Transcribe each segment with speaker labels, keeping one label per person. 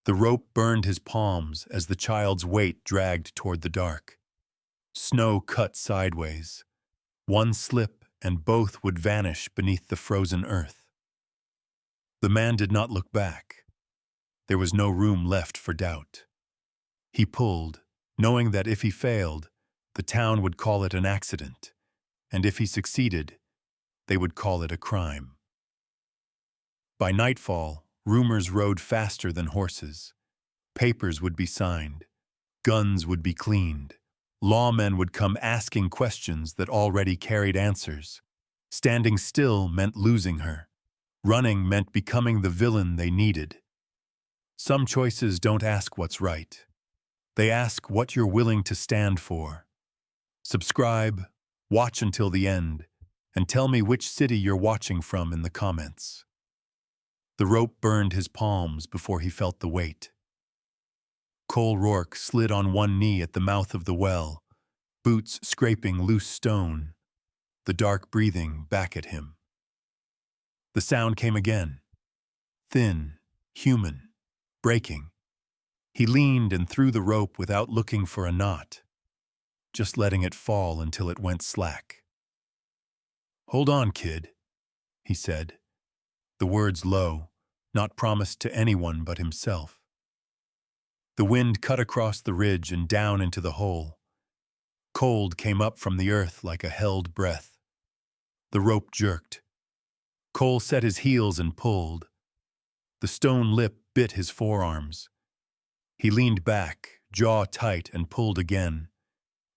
Speaker 1: The rope burned his palms as the child's weight dragged toward the dark. Snow cut sideways. One slip and both would vanish beneath the frozen earth. The man did not look back. There was no room left for doubt. He pulled, knowing that if he failed, the town would call it an accident, and if he succeeded, they would call it a crime. By nightfall, rumors rode faster than horses. Papers would be signed. Guns would be cleaned. Lawmen would come asking questions that already carried answers. Standing still meant losing her. Running meant becoming the villain they needed. Some choices don't ask what's right. They ask what you're willing to stand for. Subscribe, watch until the end, and tell me which city you're watching from in the comments. The rope burned his palms before he felt the weight. Cole Rourke slid on one knee at the mouth of the well, boots scraping loose stone, the dark breathing back at him. The sound came again, thin, human, breaking. He leaned and threw the rope without looking for a knot, just letting it fall until it went slack. "Hold on, kid," he said, the words low, not promised to anyone but himself. The wind cut across the ridge and down into the hole. Cold came up from the earth like a held breath. The rope jerked. Cole set his heels and pulled. The stone lip bit his forearms. He leaned back, jaw tight, and pulled again.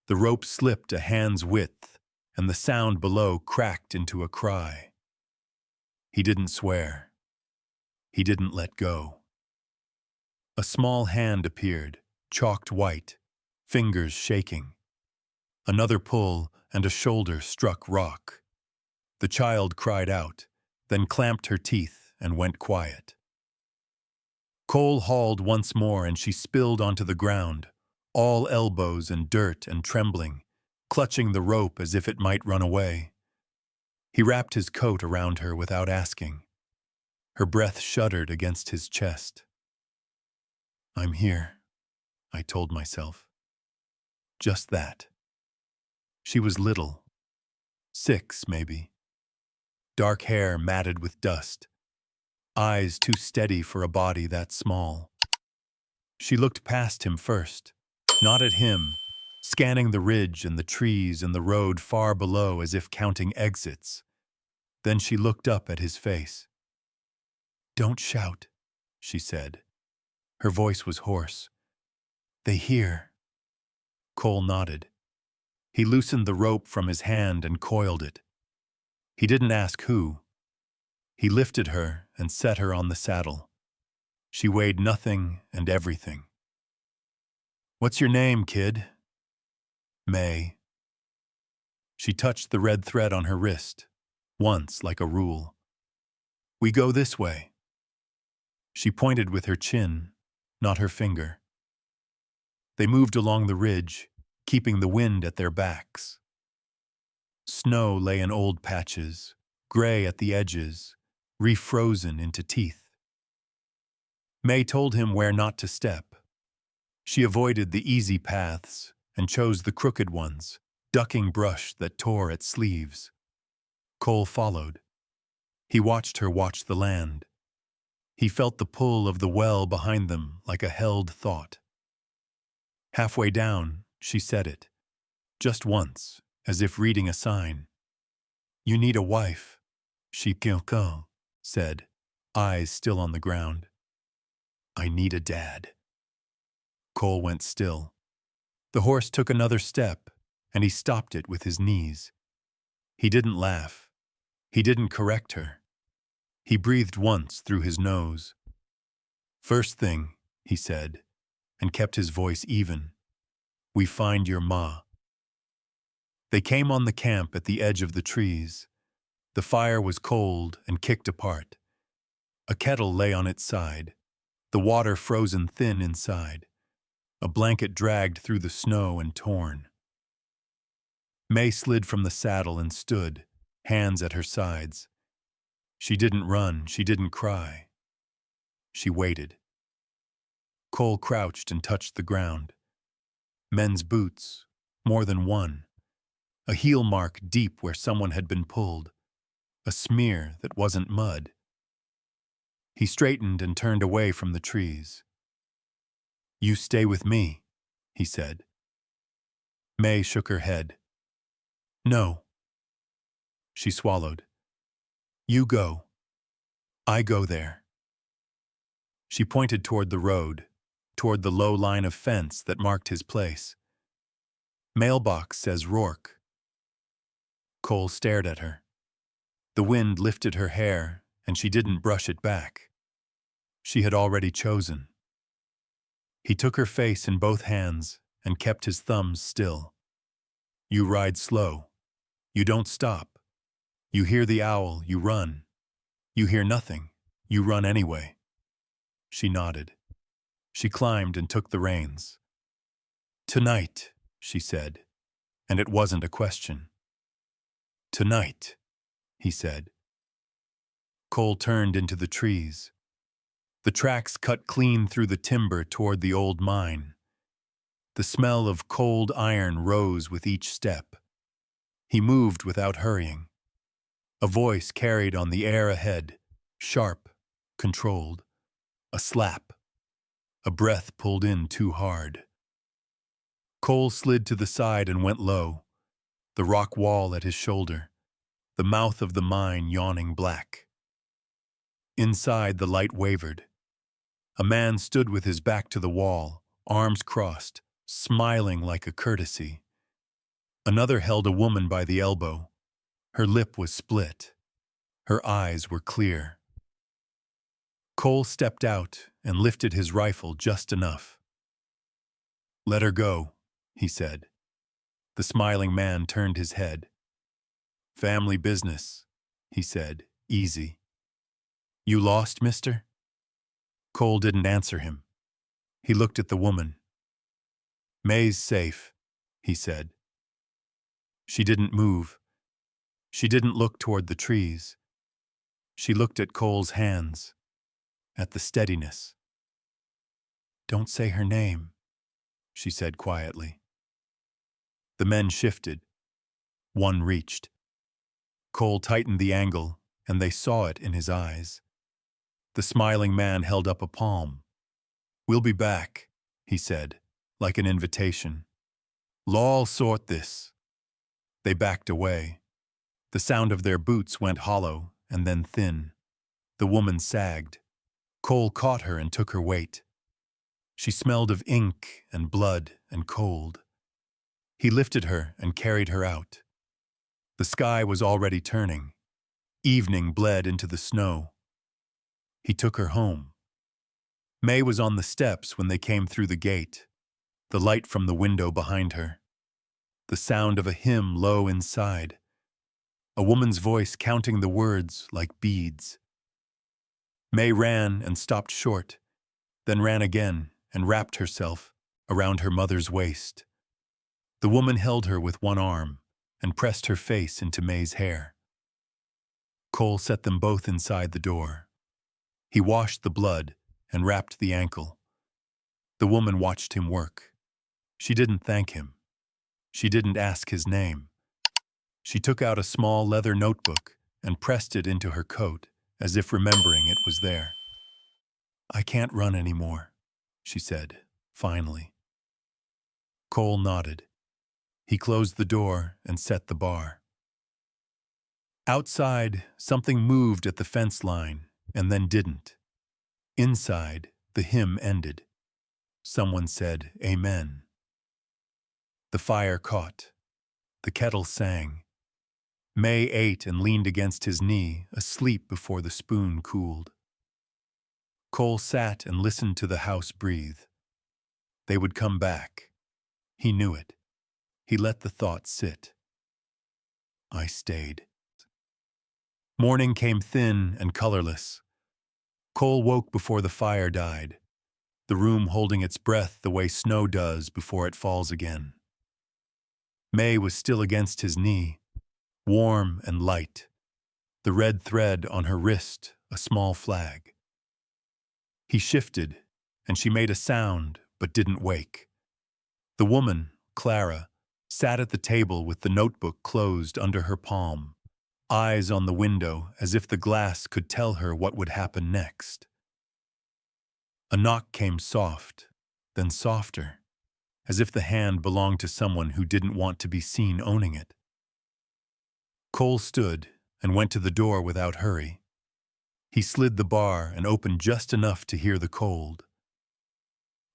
Speaker 1: The rope slipped a hand's width, and the sound below cracked into a cry. He didn't swear. He didn't let go. A small hand appeared, chalked white, fingers shaking. Another pull, and a shoulder struck rock. The child cried out, then clamped her teeth and went quiet. Cole hauled once more, and she spilled onto the ground, all elbows and dirt and trembling, clutching the rope as if it might run away. He wrapped his coat around her without asking. Her breath shuddered against his chest. "I'm here," I told myself. Just that. She was little. 6, maybe. Dark hair matted with dust. Eyes too steady for a body that small. She looked past him first, not at him, scanning the ridge and the trees and the road far below as if counting exits. Then she looked up at his face. "Don't shout," she said. Her voice was hoarse. "They hear." Cole nodded. He loosened the rope from his hand and coiled it. He didn't ask who. He lifted her and set her on the saddle. She weighed nothing and everything. "What's your name, kid?" "May." She touched the red thread on her wrist, once like a rule. "We go this way." She pointed with her chin, not her finger. They moved along the ridge, keeping the wind at their backs. Snow lay in old patches, gray at the edges, refrozen into teeth. May told him where not to step. She avoided the easy paths and chose the crooked ones, ducking brush that tore at sleeves. Cole followed. He watched her watch the land. He felt the pull of the well behind them like a held thought. Halfway down, she said it. Just once, as if reading a sign. "You need a wife," she said, eyes still on the ground. "I need a dad." Cole went still. The horse took another step, and he stopped it with his knees. He didn't laugh. He didn't correct her. He breathed once through his nose. "First thing," he said, and kept his voice even, "we find your ma." They came on the camp at the edge of the trees. The fire was cold and kicked apart. A kettle lay on its side, the water frozen thin inside. A blanket dragged through the snow and torn. May slid from the saddle and stood, hands at her sides. She didn't run, she didn't cry. She waited. Cole crouched and touched the ground. Men's boots, more than one. A heel mark deep where someone had been pulled. A smear that wasn't mud. He straightened and turned away from the trees. "You stay with me," he said. May shook her head. "No." She swallowed. "You go. I go there." She pointed toward the road, toward the low line of fence that marked his place. "Mailbox says Rourke." Cole stared at her. The wind lifted her hair, and she didn't brush it back. She had already chosen. He took her face in both hands and kept his thumbs still. "You ride slow. You don't stop. You hear the owl, you run. You hear nothing. You run anyway." She nodded. She climbed and took the reins. "Tonight," she said, and it wasn't a question. "Tonight," he said. Cole turned into the trees. The tracks cut clean through the timber toward the old mine. The smell of cold iron rose with each step. He moved without hurrying. A voice carried on the air ahead, sharp, controlled. A slap. A breath pulled in too hard. Cole slid to the side and went low, the rock wall at his shoulder, the mouth of the mine yawning black. Inside, the light wavered. A man stood with his back to the wall, arms crossed, smiling like a courtesy. Another held a woman by the elbow. Her lip was split. Her eyes were clear. Cole stepped out and lifted his rifle just enough. "Let her go," he said. The smiling man turned his head. "Family business," he said, easy. "You lost, mister?" Cole didn't answer him. He looked at the woman. "May's safe," he said. She didn't move. She didn't look toward the trees. She looked at Cole's hands, at the steadiness. "Don't say her name," she said quietly. The men shifted. One reached. Cole tightened the angle, and they saw it in his eyes. The smiling man held up a palm. "We'll be back," he said, like an invitation. "Law'll sort this." They backed away. The sound of their boots went hollow and then thin. The woman sagged. Cole caught her and took her weight. She smelled of ink and blood and cold. He lifted her and carried her out. The sky was already turning. Evening bled into the snow. He took her home. May was on the steps when they came through the gate, the light from the window behind her. The sound of a hymn low inside. A woman's voice counting the words like beads. May ran and stopped short, then ran again and wrapped herself around her mother's waist. The woman held her with one arm and pressed her face into May's hair. Cole set them both inside the door. He washed the blood and wrapped the ankle. The woman watched him work. She didn't thank him. She didn't ask his name. She took out a small leather notebook and pressed it into her coat, as if remembering it was there. "I can't run anymore," she said, finally. Cole nodded. He closed the door and set the bar. Outside, something moved at the fence line and then didn't. Inside, the hymn ended. Someone said, "Amen." The fire caught. The kettle sang. May ate and leaned against his knee, asleep before the spoon cooled. Cole sat and listened to the house breathe. They would come back. He knew it. He let the thought sit. I stayed. Morning came thin and colorless. Cole woke before the fire died, the room holding its breath the way snow does before it falls again. May was still against his knee, warm and light, the red thread on her wrist a small flag. He shifted and she made a sound but didn't wake. The woman, Clara, sat at the table with the notebook closed under her palm, eyes on the window as if the glass could tell her what would happen next. A knock came soft, then softer, as if the hand belonged to someone who didn't want to be seen owning it. Cole stood and went to the door without hurry. He slid the bar and opened just enough to hear the cold.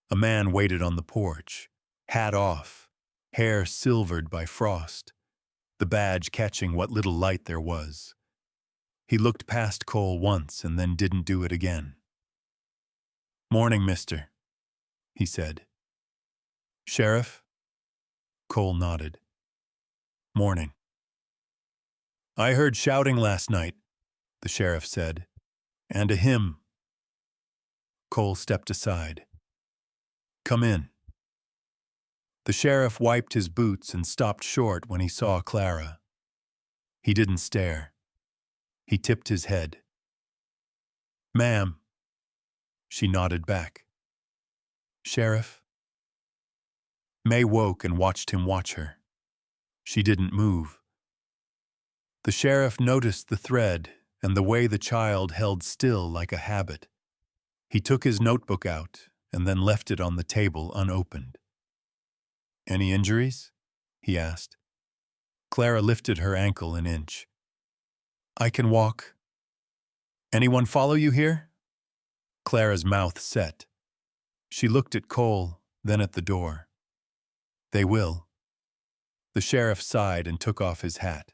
Speaker 1: A man waited on the porch, hat off, hair silvered by frost, the badge catching what little light there was. He looked past Cole once and then didn't do it again. "Morning, mister," he said. "Sheriff?" Cole nodded. "Morning." "I heard shouting last night," the sheriff said, "and a hymn." Cole stepped aside. "Come in." The sheriff wiped his boots and stopped short when he saw Clara. He didn't stare. He tipped his head. "Ma'am." She nodded back. "Sheriff?" May woke and watched him watch her. She didn't move. The sheriff noticed the thread and the way the child held still like a habit. He took his notebook out and then left it on the table unopened. "Any injuries?" he asked. Clara lifted her ankle an inch. "I can walk." "Anyone follow you here?" Clara's mouth set. She looked at Cole, then at the door. "They will." The sheriff sighed and took off his hat.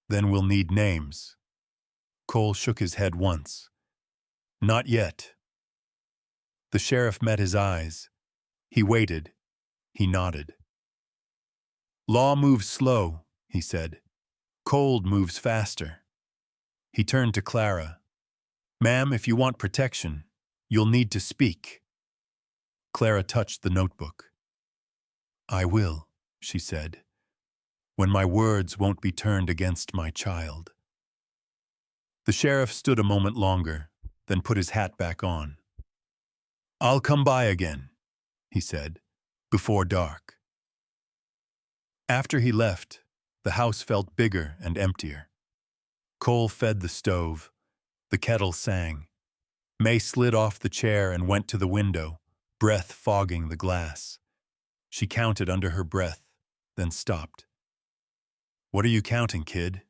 Speaker 1: "Then we'll need names." Cole shook his head once. "Not yet." The sheriff met his eyes. He waited. He nodded. "Law moves slow," he said. "Cold moves faster." He turned to Clara. "Ma'am, if you want protection, you'll need to speak." Clara touched the notebook. "I will," she said, "when my words won't be turned against my child." The sheriff stood a moment longer, then put his hat back on. "I'll come by again," he said, "before dark." After he left, the house felt bigger and emptier. Cole fed the stove. The kettle sang. May slid off the chair and went to the window, breath fogging the glass. She counted under her breath, then stopped. "What are you counting, kid?"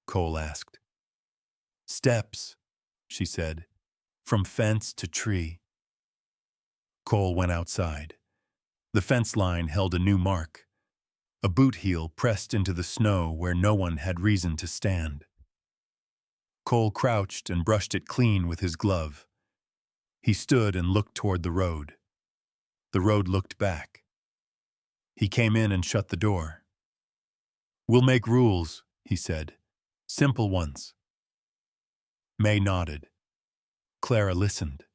Speaker 1: Cole asked. "Steps," she said, "from fence to tree." Cole went outside. The fence line held a new mark, a boot heel pressed into the snow where no one had reason to stand. Cole crouched and brushed it clean with his glove. He stood and looked toward the road. The road looked back. He came in and shut the door. "We'll make rules," he said. "Simple ones." May nodded. Clara listened.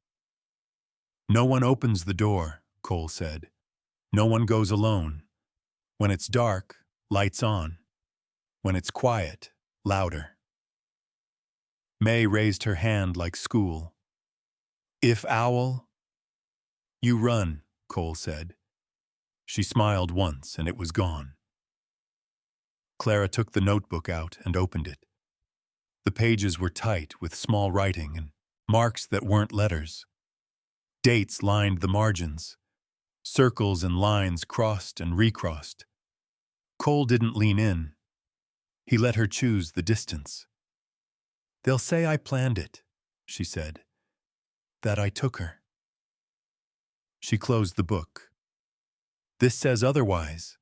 Speaker 1: "No one opens the door," Cole said. "No one goes alone. When it's dark, lights on. When it's quiet, louder." May raised her hand like school. "If owl—" "You run," Cole said. She smiled once and it was gone. Clara took the notebook out and opened it. The pages were tight with small writing and marks that weren't letters. Dates lined the margins. Circles and lines crossed and recrossed. Cole didn't lean in. He let her choose the distance. "They'll say I planned it," she said. "That I took her." She closed the book. "This says otherwise,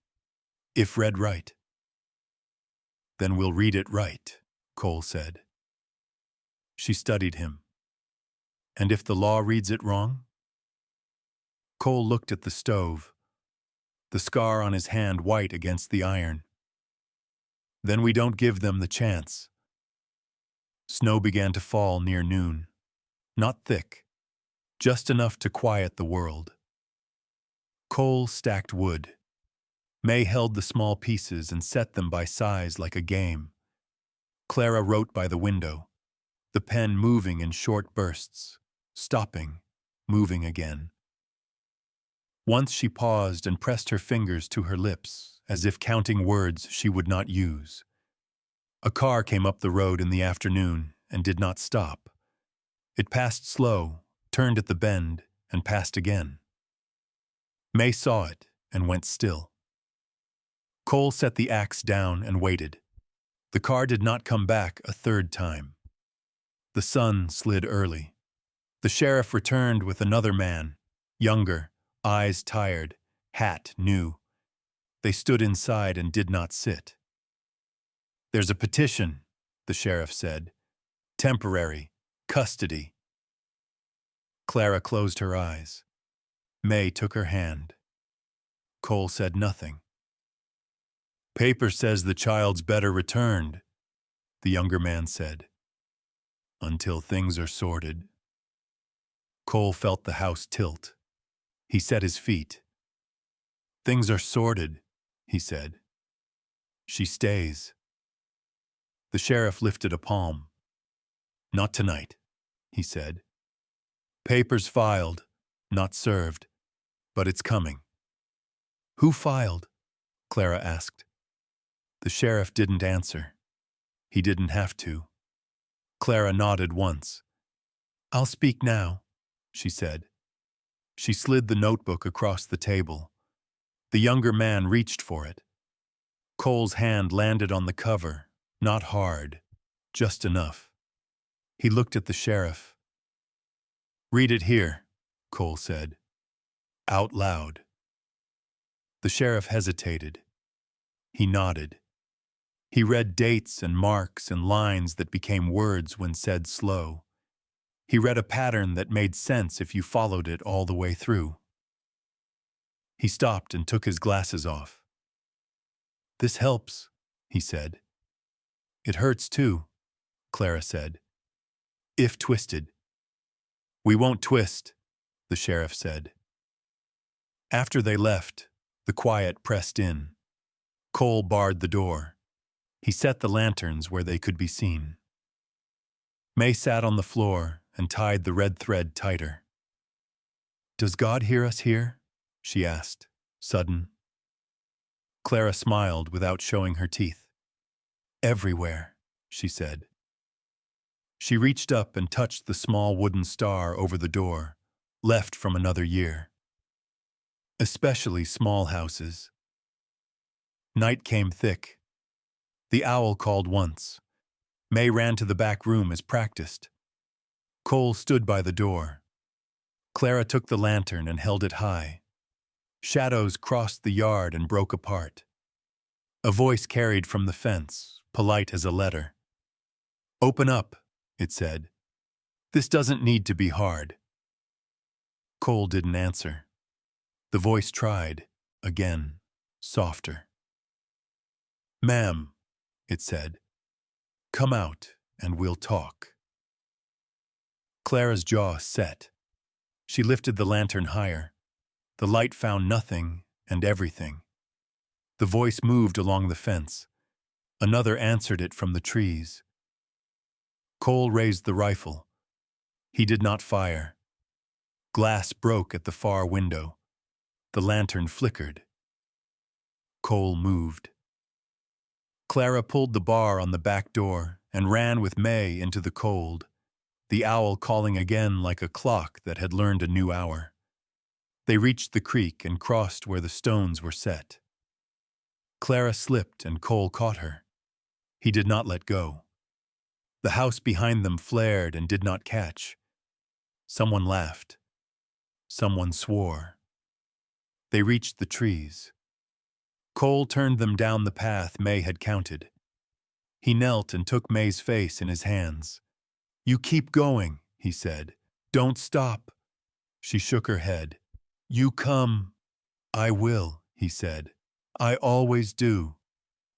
Speaker 1: if read right." "Then we'll read it right," Cole said. She studied him. "And if the law reads it wrong?" Cole looked at the stove, the scar on his hand white against the iron. "Then we don't give them the chance." Snow began to fall near noon. Not thick, just enough to quiet the world. Cole stacked wood. May held the small pieces and set them by size like a game. Clara wrote by the window, the pen moving in short bursts, stopping, moving again. Once she paused and pressed her fingers to her lips, as if counting words she would not use. A car came up the road in the afternoon and did not stop. It passed slow, turned at the bend, and passed again. May saw it and went still. Cole set the axe down and waited. The car did not come back a third time. The sun slid early. The sheriff returned with another man, younger, eyes tired, hat new. They stood inside and did not sit. "There's a petition," the sheriff said. "Temporary, custody." Clara closed her eyes. May took her hand. Cole said nothing. "Paper says the child's better returned," the younger man said. "Until things are sorted." Cole felt the house tilt. He set his feet. "Things are sorted," he said. "She stays." The sheriff lifted a palm. "Not tonight," he said. "Papers filed, not served, but it's coming." "Who filed?" Clara asked. The sheriff didn't answer. He didn't have to. Clara nodded once. "I'll speak now," she said. She slid the notebook across the table. The younger man reached for it. Cole's hand landed on the cover, not hard, just enough. He looked at the sheriff. "Read it here," Cole said. "Out loud." The sheriff hesitated. He nodded. He read dates and marks and lines that became words when said slow. He read a pattern that made sense if you followed it all the way through. He stopped and took his glasses off. "This helps," he said. "It hurts too," Clara said. "If twisted." "We won't twist," the sheriff said. After they left, the quiet pressed in. Cole barred the door. He set the lanterns where they could be seen. May sat on the floor and tied the red thread tighter. "Does God hear us here?" she asked, sudden. Clara smiled without showing her teeth. "Everywhere," she said. She reached up and touched the small wooden star over the door, left from another year. Especially small houses. Night came thick. The owl called once. May ran to the back room as practiced. Cole stood by the door. Clara took the lantern and held it high. Shadows crossed the yard and broke apart. A voice carried from the fence, polite as a letter. "Open up," it said. "This doesn't need to be hard." Cole didn't answer. The voice tried, again, softer. "Ma'am," it said, "come out and we'll talk." Clara's jaw set. She lifted the lantern higher. The light found nothing and everything. The voice moved along the fence. Another answered it from the trees. Cole raised the rifle. He did not fire. Glass broke at the far window. The lantern flickered. Cole moved. Clara pulled the bar on the back door and ran with May into the cold, the owl calling again like a clock that had learned a new hour. They reached the creek and crossed where the stones were set. Clara slipped and Cole caught her. He did not let go. The house behind them flared and did not catch. Someone laughed. Someone swore. They reached the trees. Cole turned them down the path May had counted. He knelt and took May's face in his hands. "You keep going," he said. "Don't stop." She shook her head. "You come." "I will," he said. "I always do."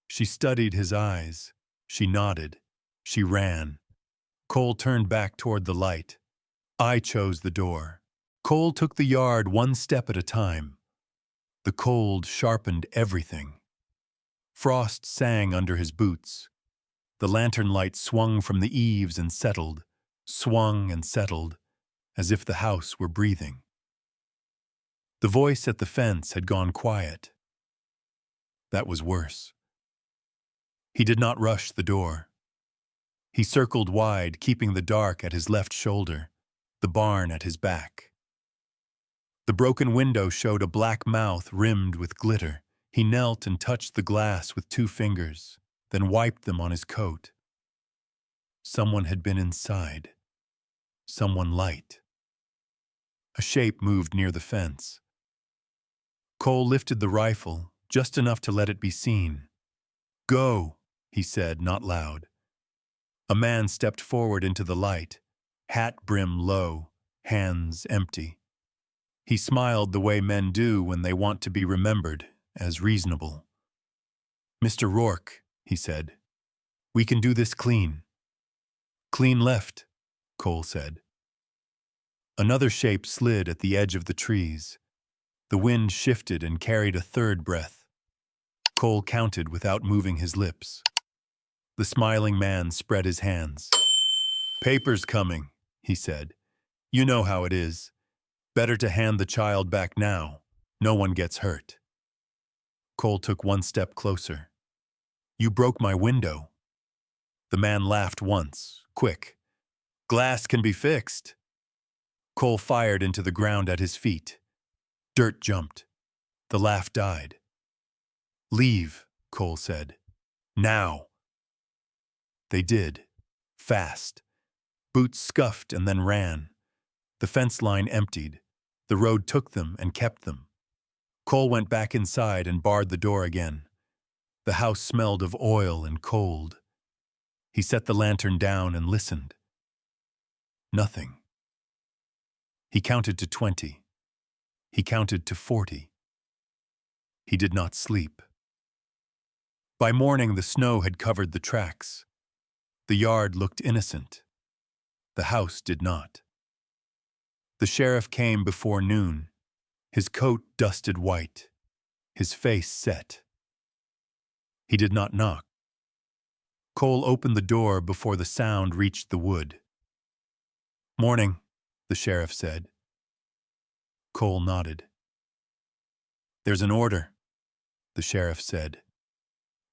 Speaker 1: She studied his eyes. She nodded. She ran. Cole turned back toward the light. I chose the door. Cole took the yard one step at a time. The cold sharpened everything. Frost sang under his boots. The lantern light swung from the eaves and settled, swung and settled. as if the house were breathing. The voice at the fence had gone quiet. That was worse. He did not rush the door. He circled wide, keeping the dark at his left shoulder, the barn at his back. The broken window showed a black mouth rimmed with glitter. He knelt and touched the glass with 2 fingers, then wiped them on his coat. Someone had been inside. Someone light. A shape moved near the fence. Cole lifted the rifle, just enough to let it be seen. "Go," he said, not loud. A man stepped forward into the light, hat brim low, hands empty. He smiled the way men do when they want to be remembered as reasonable. "Mr. Rourke," he said, "we can do this clean." "Clean left," Cole said. Another shape slid at the edge of the trees. The wind shifted and carried a 3rd breath. Cole counted without moving his lips. The smiling man spread his hands. "Paper's coming," he said. "You know how it is. Better to hand the child back now. No one gets hurt." Cole took 1 step closer. "You broke my window." The man laughed once, quick. "Glass can be fixed." Cole fired into the ground at his feet. Dirt jumped. The laugh died. "Leave," Cole said. "Now." They did. Fast. Boots scuffed and then ran. The fence line emptied. The road took them and kept them. Cole went back inside and barred the door again. The house smelled of oil and cold. He set the lantern down and listened. Nothing. He counted to 20. He counted to 40. He did not sleep. By morning, the snow had covered the tracks. The yard looked innocent. The house did not. The sheriff came before noon, his coat dusted white, his face set. He did not knock. Cole opened the door before the sound reached the wood. "Morning," the sheriff said. Cole nodded. "There's an order," the sheriff said.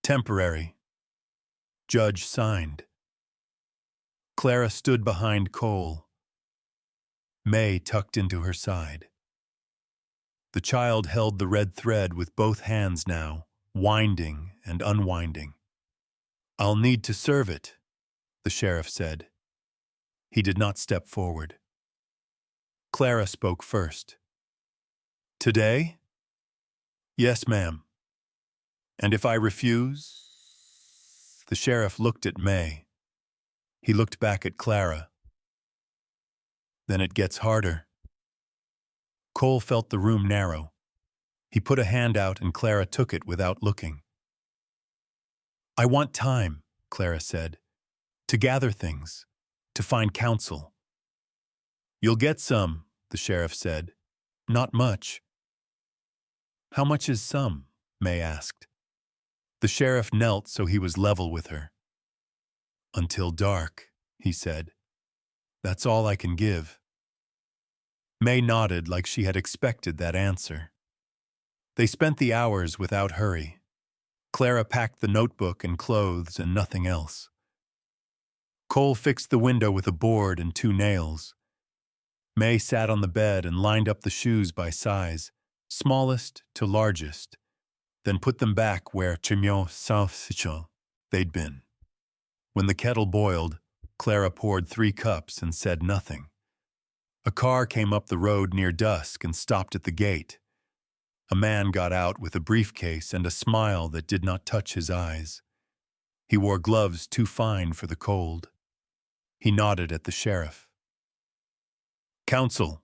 Speaker 1: "Temporary." Judge signed. Clara stood behind Cole. May tucked into her side. The child held the red thread with both hands now, winding and unwinding. "I'll need to serve it," the sheriff said. He did not step forward. Clara spoke first. "Today?" "Yes, ma'am." "And if I refuse?" The sheriff looked at May. He looked back at Clara. "Then it gets harder." Cole felt the room narrow. He put a hand out and Clara took it without looking. "I want time," Clara said, "to gather things, to find counsel." "You'll get some," the sheriff said. "Not much." "How much is some?" May asked. The sheriff knelt so he was level with her. "Until dark," he said. "That's all I can give." May nodded like she had expected that answer. They spent the hours without hurry. Clara packed the notebook and clothes and nothing else. Cole fixed the window with a board and 2 nails. May sat on the bed and lined up the shoes by size, smallest to largest, then put them back where they'd been. When the kettle boiled, Clara poured 3 cups and said nothing. A car came up the road near dusk and stopped at the gate. A man got out with a briefcase and a smile that did not touch his eyes. He wore gloves too fine for the cold. He nodded at the sheriff. "Counsel,"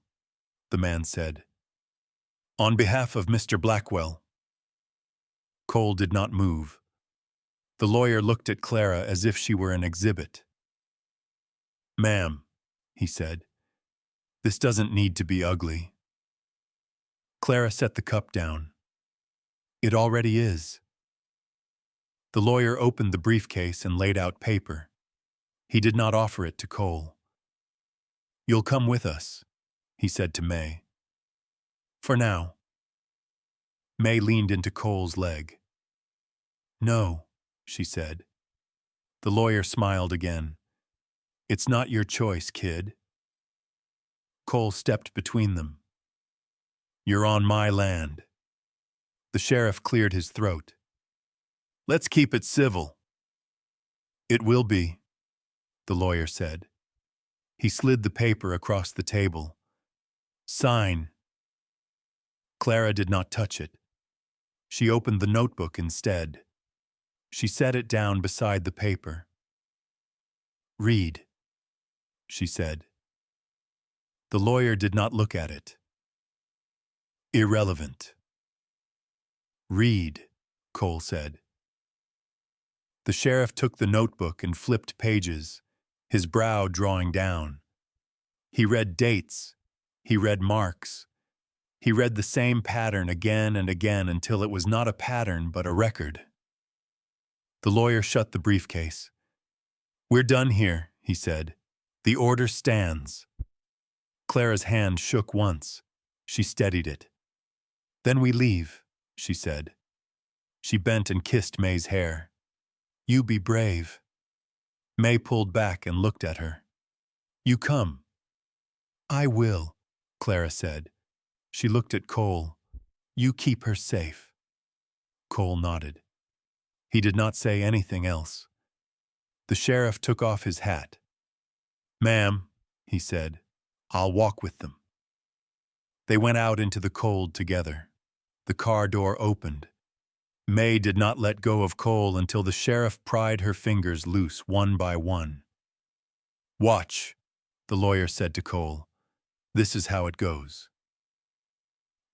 Speaker 1: the man said. "On behalf of Mr. Blackwell." Cole did not move. The lawyer looked at Clara as if she were an exhibit. "Ma'am," he said, "this doesn't need to be ugly." Clara set the cup down. "It already is." The lawyer opened the briefcase and laid out paper. He did not offer it to Cole. You'll come with us, he said to May. For now. May leaned into Cole's leg. No, she said. The lawyer smiled again. It's not your choice, kid. Cole stepped between them. You're on my land. The sheriff cleared his throat. Let's keep it civil. It will be, the lawyer said. He slid the paper across the table. Sign. Clara did not touch it. She opened the notebook instead. She set it down beside the paper. Read, she said. The lawyer did not look at it. Irrelevant. Read, Cole said. The sheriff took the notebook and flipped pages, his brow drawing down. He read dates. He read marks. He read the same pattern again and again until it was not a pattern but a record. The lawyer shut the briefcase. We're done here, he said. The order stands. Clara's hand shook once. She steadied it. Then we leave, she said. She bent and kissed May's hair. You be brave. May pulled back and looked at her. You come. I will, Clara said. She looked at Cole. You keep her safe. Cole nodded. He did not say anything else. The sheriff took off his hat. Ma'am, he said, I'll walk with them. They went out into the cold together. The car door opened. May did not let go of Cole until the sheriff pried her fingers loose one by one. Watch, the lawyer said to Cole. This is how it goes.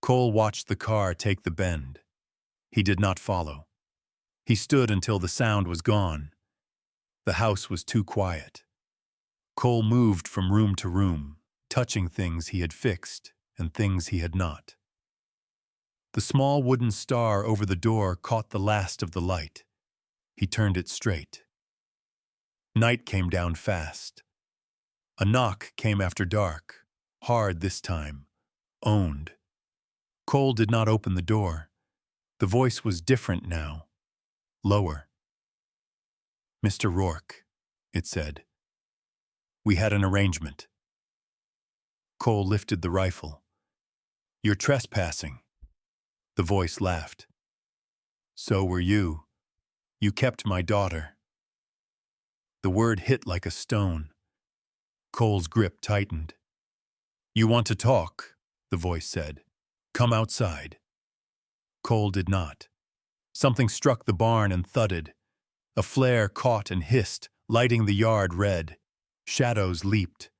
Speaker 1: Cole watched the car take the bend. He did not follow. He stood until the sound was gone. The house was too quiet. Cole moved from room to room, touching things he had fixed and things he had not. The small wooden star over the door caught the last of the light. He turned it straight. Night came down fast. A knock came after dark, hard this time, owned. Cole did not open the door. The voice was different now, lower. Mr. Rourke, it said. We had an arrangement. Cole lifted the rifle. You're trespassing. The voice laughed. So were you. You kept my daughter. The word hit like a stone. Cole's grip tightened. You want to talk, the voice said. Come outside. Cole did not. Something struck the barn and thudded. A flare caught and hissed, lighting the yard red. Shadows leaped.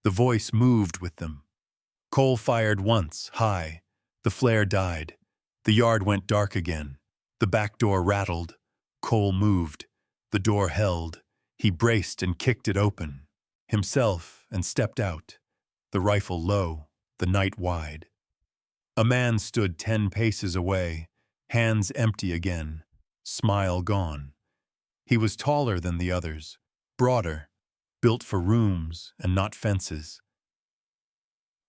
Speaker 1: The voice moved with them. Cole fired once, high. The flare died. The yard went dark again. The back door rattled. Cole moved. The door held. He braced and kicked it open. Himself, and stepped out. The rifle low, the night wide. A man stood 10 paces away, hands empty again, smile gone. He was taller than the others, broader, built for rooms and not fences.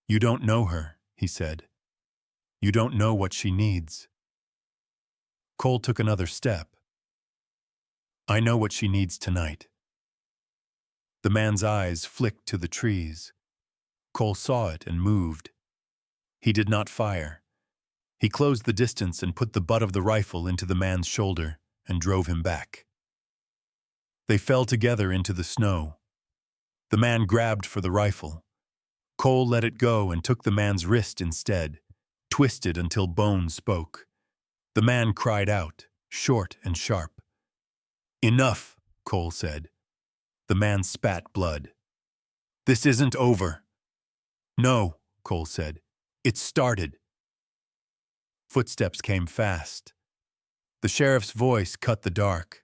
Speaker 1: You don't know her, he said. You don't know what she needs. Cole took another step. I know what she needs tonight. The man's eyes flicked to the trees. Cole saw it and moved. He did not fire. He closed the distance and put the butt of the rifle into the man's shoulder and drove him back. They fell together into the snow. The man grabbed for the rifle. Cole let it go and took the man's wrist instead, twisted until bone spoke. The man cried out, short and sharp. Enough, Cole said. The man spat blood. This isn't over. No, Cole said. It started. Footsteps came fast. The sheriff's voice cut the dark.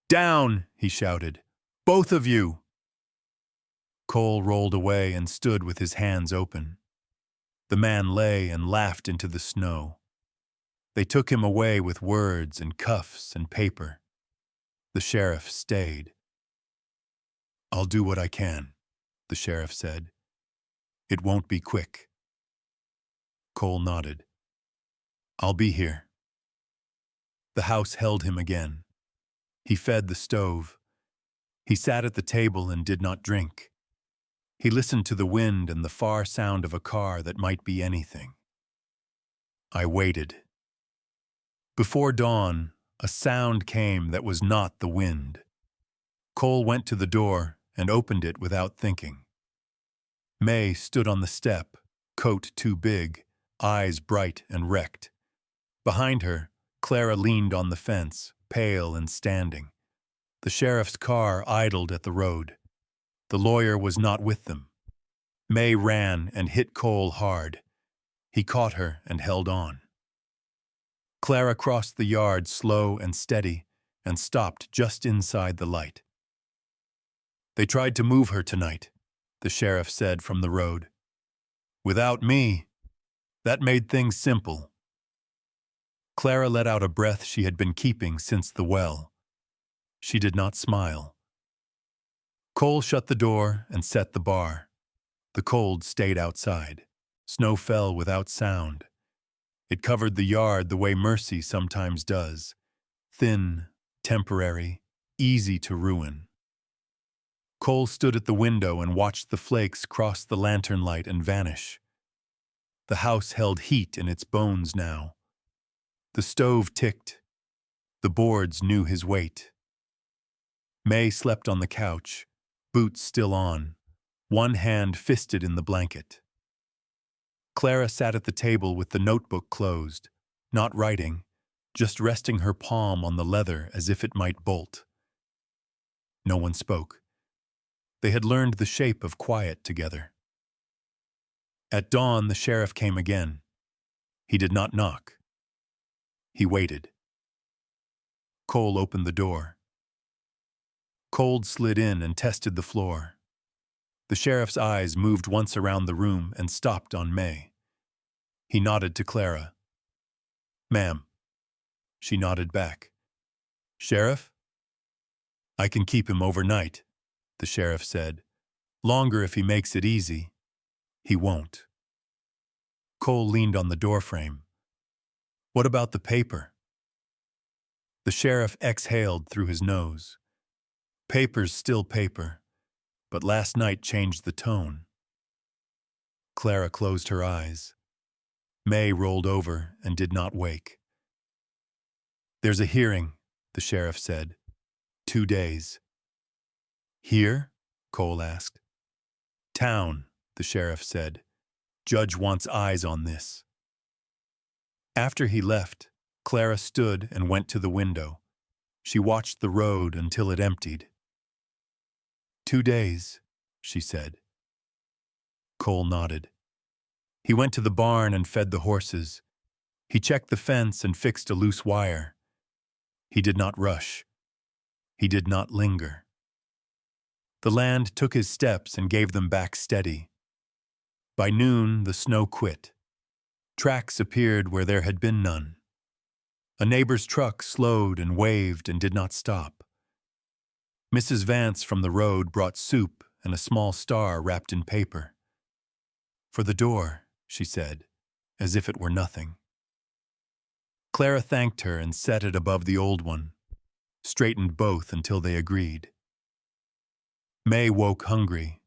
Speaker 1: Down, he shouted. Both of you. Cole rolled away and stood with his hands open. The man lay and laughed into the snow. They took him away with words and cuffs and paper. The sheriff stayed. I'll do what I can, the sheriff said. It won't be quick. Cole nodded. I'll be here. The house held him again. He fed the stove. He sat at the table and did not drink. He listened to the wind and the far sound of a car that might be anything. I waited. Before dawn, a sound came that was not the wind. Cole went to the door and opened it without thinking. May stood on the step, coat too big, eyes bright and wrecked. Behind her, Clara leaned on the fence, pale and standing. The sheriff's car idled at the road. The lawyer was not with them. May ran and hit Cole hard. He caught her and held on. Clara crossed the yard slow and steady and stopped just inside the light. They tried to move her tonight, the sheriff said from the road. Without me, that made things simple. Clara let out a breath she had been keeping since the well. She did not smile. Cole shut the door and set the bar. The cold stayed outside. Snow fell without sound. It covered the yard the way mercy sometimes does. Thin, temporary, easy to ruin. Cole stood at the window and watched the flakes cross the lantern light and vanish. The house held heat in its bones now. The stove ticked. The boards knew his weight. May slept on the couch, boots still on, one hand fisted in the blanket. Clara sat at the table with the notebook closed, not writing, just resting her palm on the leather as if it might bolt. No one spoke. They had learned the shape of quiet together. At dawn, the sheriff came again. He did not knock. He waited. Cole opened the door. Cold slid in and tested the floor. The sheriff's eyes moved once around the room and stopped on May. He nodded to Clara. Ma'am. She nodded back. Sheriff? I can keep him overnight, the sheriff said. Longer if he makes it easy. He won't. Cole leaned on the doorframe. What about the paper? The sheriff exhaled through his nose. Paper's still paper, but last night changed the tone. Clara closed her eyes. May rolled over and did not wake. There's a hearing, the sheriff said. 2 days. Here? Cole asked. Town, the sheriff said. Judge wants eyes on this. After he left, Clara stood and went to the window. She watched the road until it emptied. 2 days, she said. Cole nodded. He went to the barn and fed the horses. He checked the fence and fixed a loose wire. He did not rush. He did not linger. The land took his steps and gave them back steady. By noon, the snow quit. Tracks appeared where there had been none. A neighbor's truck slowed and waved and did not stop. Mrs. Vance from the road brought soup and a small star wrapped in paper. For the door, she said, as if it were nothing. Clara thanked her and set it above the old one, straightened both until they agreed. May woke hungry.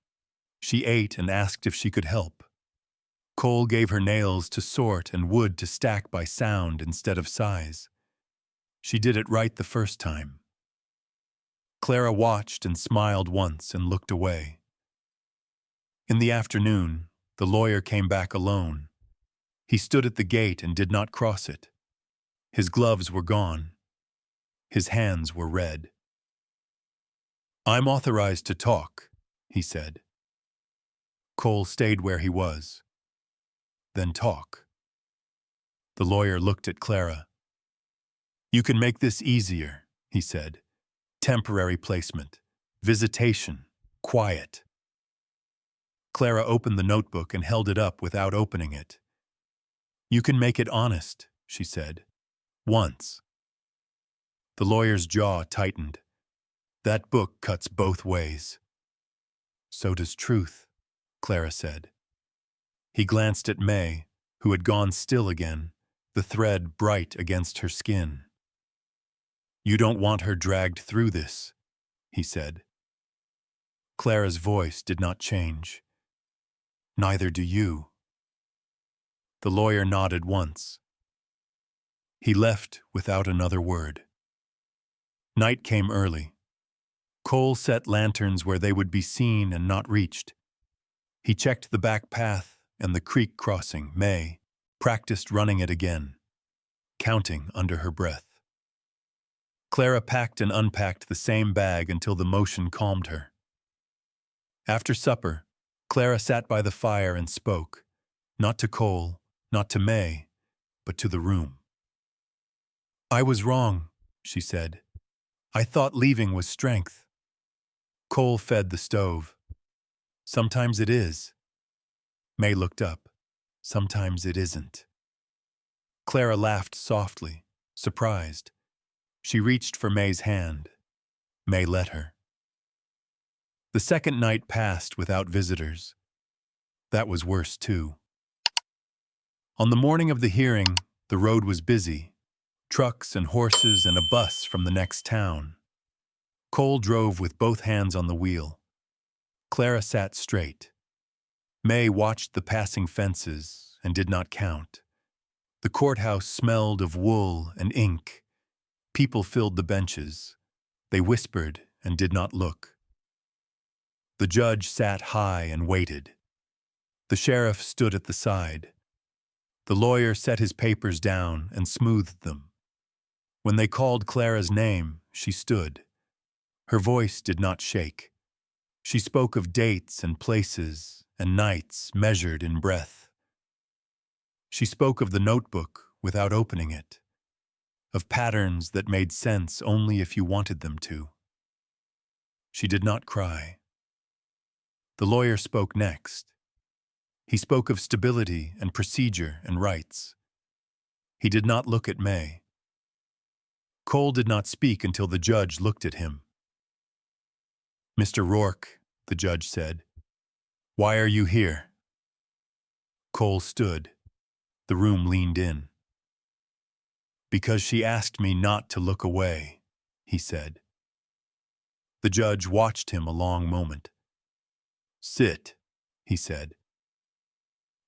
Speaker 1: She ate and asked if she could help. Cole gave her nails to sort and wood to stack by sound instead of size. She did it right the first time. Clara watched and smiled once and looked away. In the afternoon, the lawyer came back alone. He stood at the gate and did not cross it. His gloves were gone. His hands were red. I'm authorized to talk, he said. Cole stayed where he was. Then talk. The lawyer looked at Clara. You can make this easier, he said. Temporary placement, visitation, quiet. Clara opened the notebook and held it up without opening it. You can make it honest, she said. Once. The lawyer's jaw tightened. That book cuts both ways. So does truth, Clara said. He glanced at May, who had gone still again, the thread bright against her skin. "You don't want her dragged through this," he said. Clara's voice did not change. "Neither do you." The lawyer nodded once. He left without another word. Night came early. Cole set lanterns where they would be seen and not reached. He checked the back path and the creek crossing. May practiced running it again, counting under her breath. Clara packed and unpacked the same bag until the motion calmed her. After supper, Clara sat by the fire and spoke, not to Cole, not to May, but to the room. "I was wrong," she said. "I thought leaving was strength." Cole fed the stove. "Sometimes it is." May looked up. "Sometimes it isn't." Clara laughed softly, surprised. She reached for May's hand. May let her. The second night passed without visitors. That was worse, too. On the morning of the hearing, the road was busy. Trucks and horses and a bus from the next town. Cole drove with both hands on the wheel. Clara sat straight. May watched the passing fences and did not count. The courthouse smelled of wool and ink. People filled the benches. They whispered and did not look. The judge sat high and waited. The sheriff stood at the side. The lawyer set his papers down and smoothed them. When they called Clara's name, she stood. Her voice did not shake. She spoke of dates and places and nights measured in breath. She spoke of the notebook without opening it, of patterns that made sense only if you wanted them to. She did not cry. The lawyer spoke next. He spoke of stability and procedure and rights. He did not look at May. Cole did not speak until the judge looked at him. "Mr. Rourke," the judge said, "why are you here?" Cole stood. The room leaned in. "Because she asked me not to look away," he said. The judge watched him a long moment. "Sit," he said.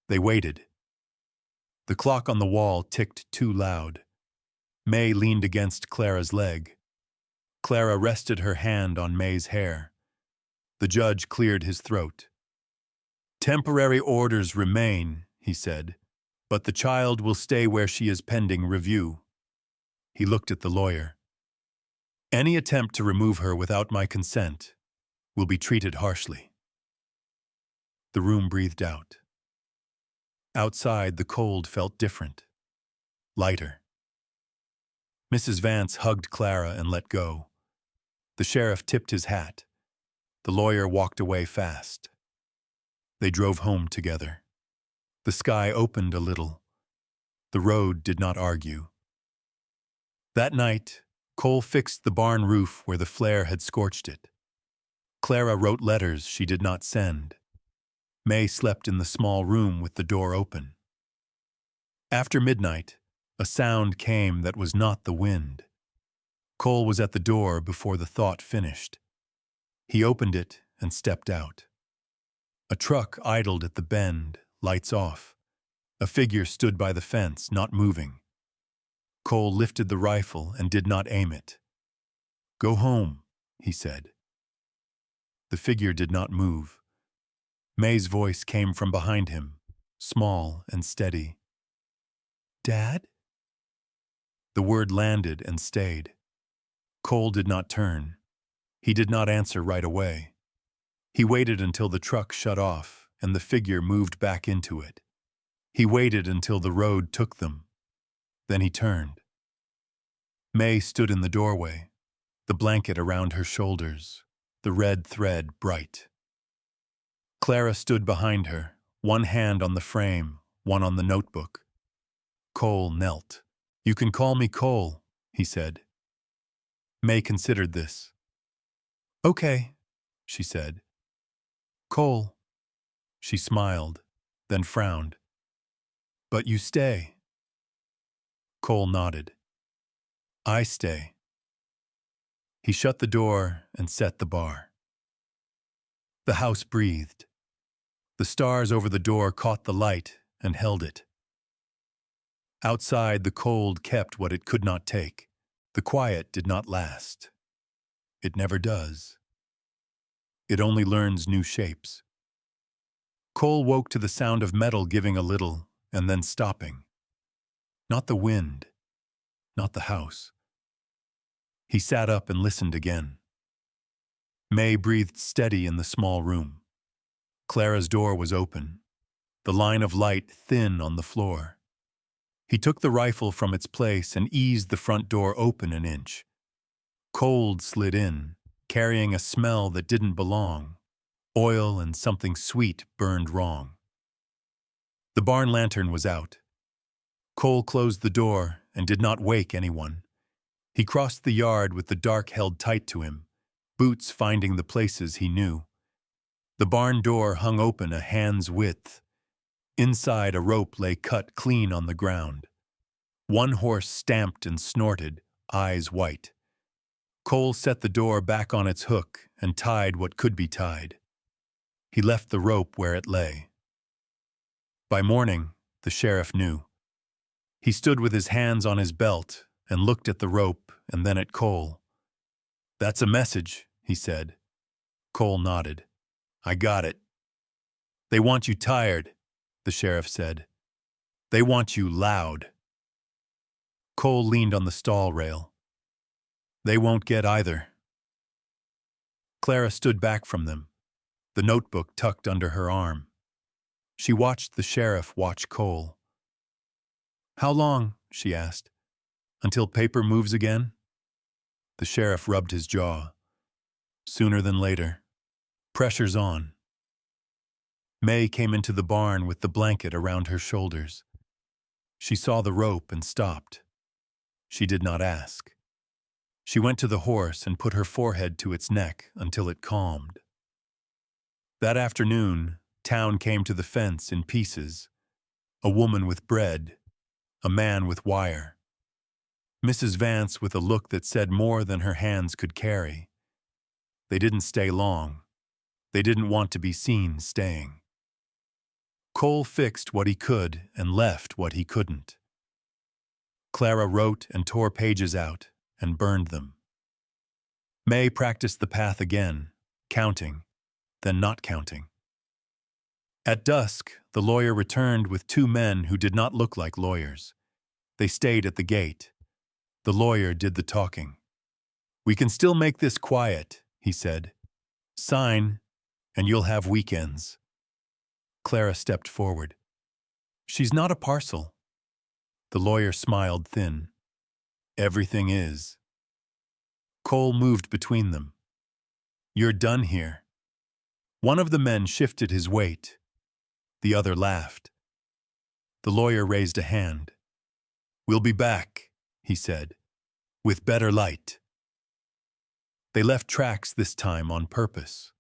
Speaker 1: They waited. The clock on the wall ticked too loud. May leaned against Clara's leg. Clara rested her hand on May's hair. The judge cleared his throat. "Temporary orders remain," he said, "but the child will stay where she is pending review." He looked at the lawyer. "Any attempt to remove her without my consent will be treated harshly." The room breathed out. Outside, the cold felt different, lighter. Mrs. Vance hugged Clara and let go. The sheriff tipped his hat. The lawyer walked away fast. They drove home together. The sky opened a little. The road did not argue. That night, Cole fixed the barn roof where the flare had scorched it. Clara wrote letters she did not send. May slept in the small room with the door open. After midnight, a sound came that was not the wind. Cole was at the door before the thought finished. He opened it and stepped out. A truck idled at the bend, lights off. A figure stood by the fence, not moving. Cole lifted the rifle and did not aim it. "Go home," he said. The figure did not move. May's voice came from behind him, small and steady. "Dad?" The word landed and stayed. Cole did not turn. He did not answer right away. He waited until the truck shut off and the figure moved back into it. He waited until the road took them. Then he turned. May stood in the doorway, the blanket around her shoulders, the red thread bright. Clara stood behind her, one hand on the frame, one on the notebook. Cole knelt. "You can call me Cole," he said. May considered this. "Okay," she said. "Cole." She smiled. then frowned. "But you stay." Cole nodded. "I stay." He shut the door and set the bar. The house breathed. The stars over the door caught the light and held it. Outside, the cold kept what it could not take. The quiet did not last. It never does. It only learns new shapes. Cole woke to the sound of metal giving a little and then stopping. Not the wind, not the house. He sat up and listened again. May breathed steady in the small room. Clara's door was open, the line of light thin on the floor. He took the rifle from its place and eased the front door open an inch. Cold slid in, carrying a smell that didn't belong. Oil and something sweet burned wrong. The barn lantern was out. Cole closed the door and did not wake anyone. He crossed the yard with the dark held tight to him, boots finding the places he knew. The barn door hung open a hand's width. Inside, a rope lay cut clean on the ground. One horse stamped and snorted, eyes white. Cole set the door back on its hook and tied what could be tied. He left the rope where it lay. By morning, the sheriff knew. He stood with his hands on his belt and looked at the rope and then at Cole. "That's a message," he said. Cole nodded. "I got it." "They want you tired," the sheriff said. "They want you loud." Cole leaned on the stall rail. "They won't get either." Clara stood back from them, the notebook tucked under her arm. She watched the sheriff watch Cole. "How long?" she asked. "Until paper moves again?" The sheriff rubbed his jaw. "Sooner than later. Pressure's on." May came into the barn with the blanket around her shoulders. She saw the rope and stopped. She did not ask. She went to the horse and put her forehead to its neck until it calmed. That afternoon, town came to the fence in pieces. A woman with bread, a man with wire. Mrs. Vance with a look that said more than her hands could carry. They didn't stay long. They didn't want to be seen staying. Cole fixed what he could and left what he couldn't. Clara wrote and tore pages out and burned them. May practiced the path again, counting, then not counting. At dusk, the lawyer returned with two men who did not look like lawyers. They stayed at the gate. The lawyer did the talking. "We can still make this quiet," he said. "Sign, and you'll have weekends." Clara stepped forward. "She's not a parcel." The lawyer smiled thin. "Everything is." Cole moved between them. "You're done here." One of the men shifted his weight. The other laughed. The lawyer raised a hand. "We'll be back," he said, "with better light." They left tracks this time on purpose.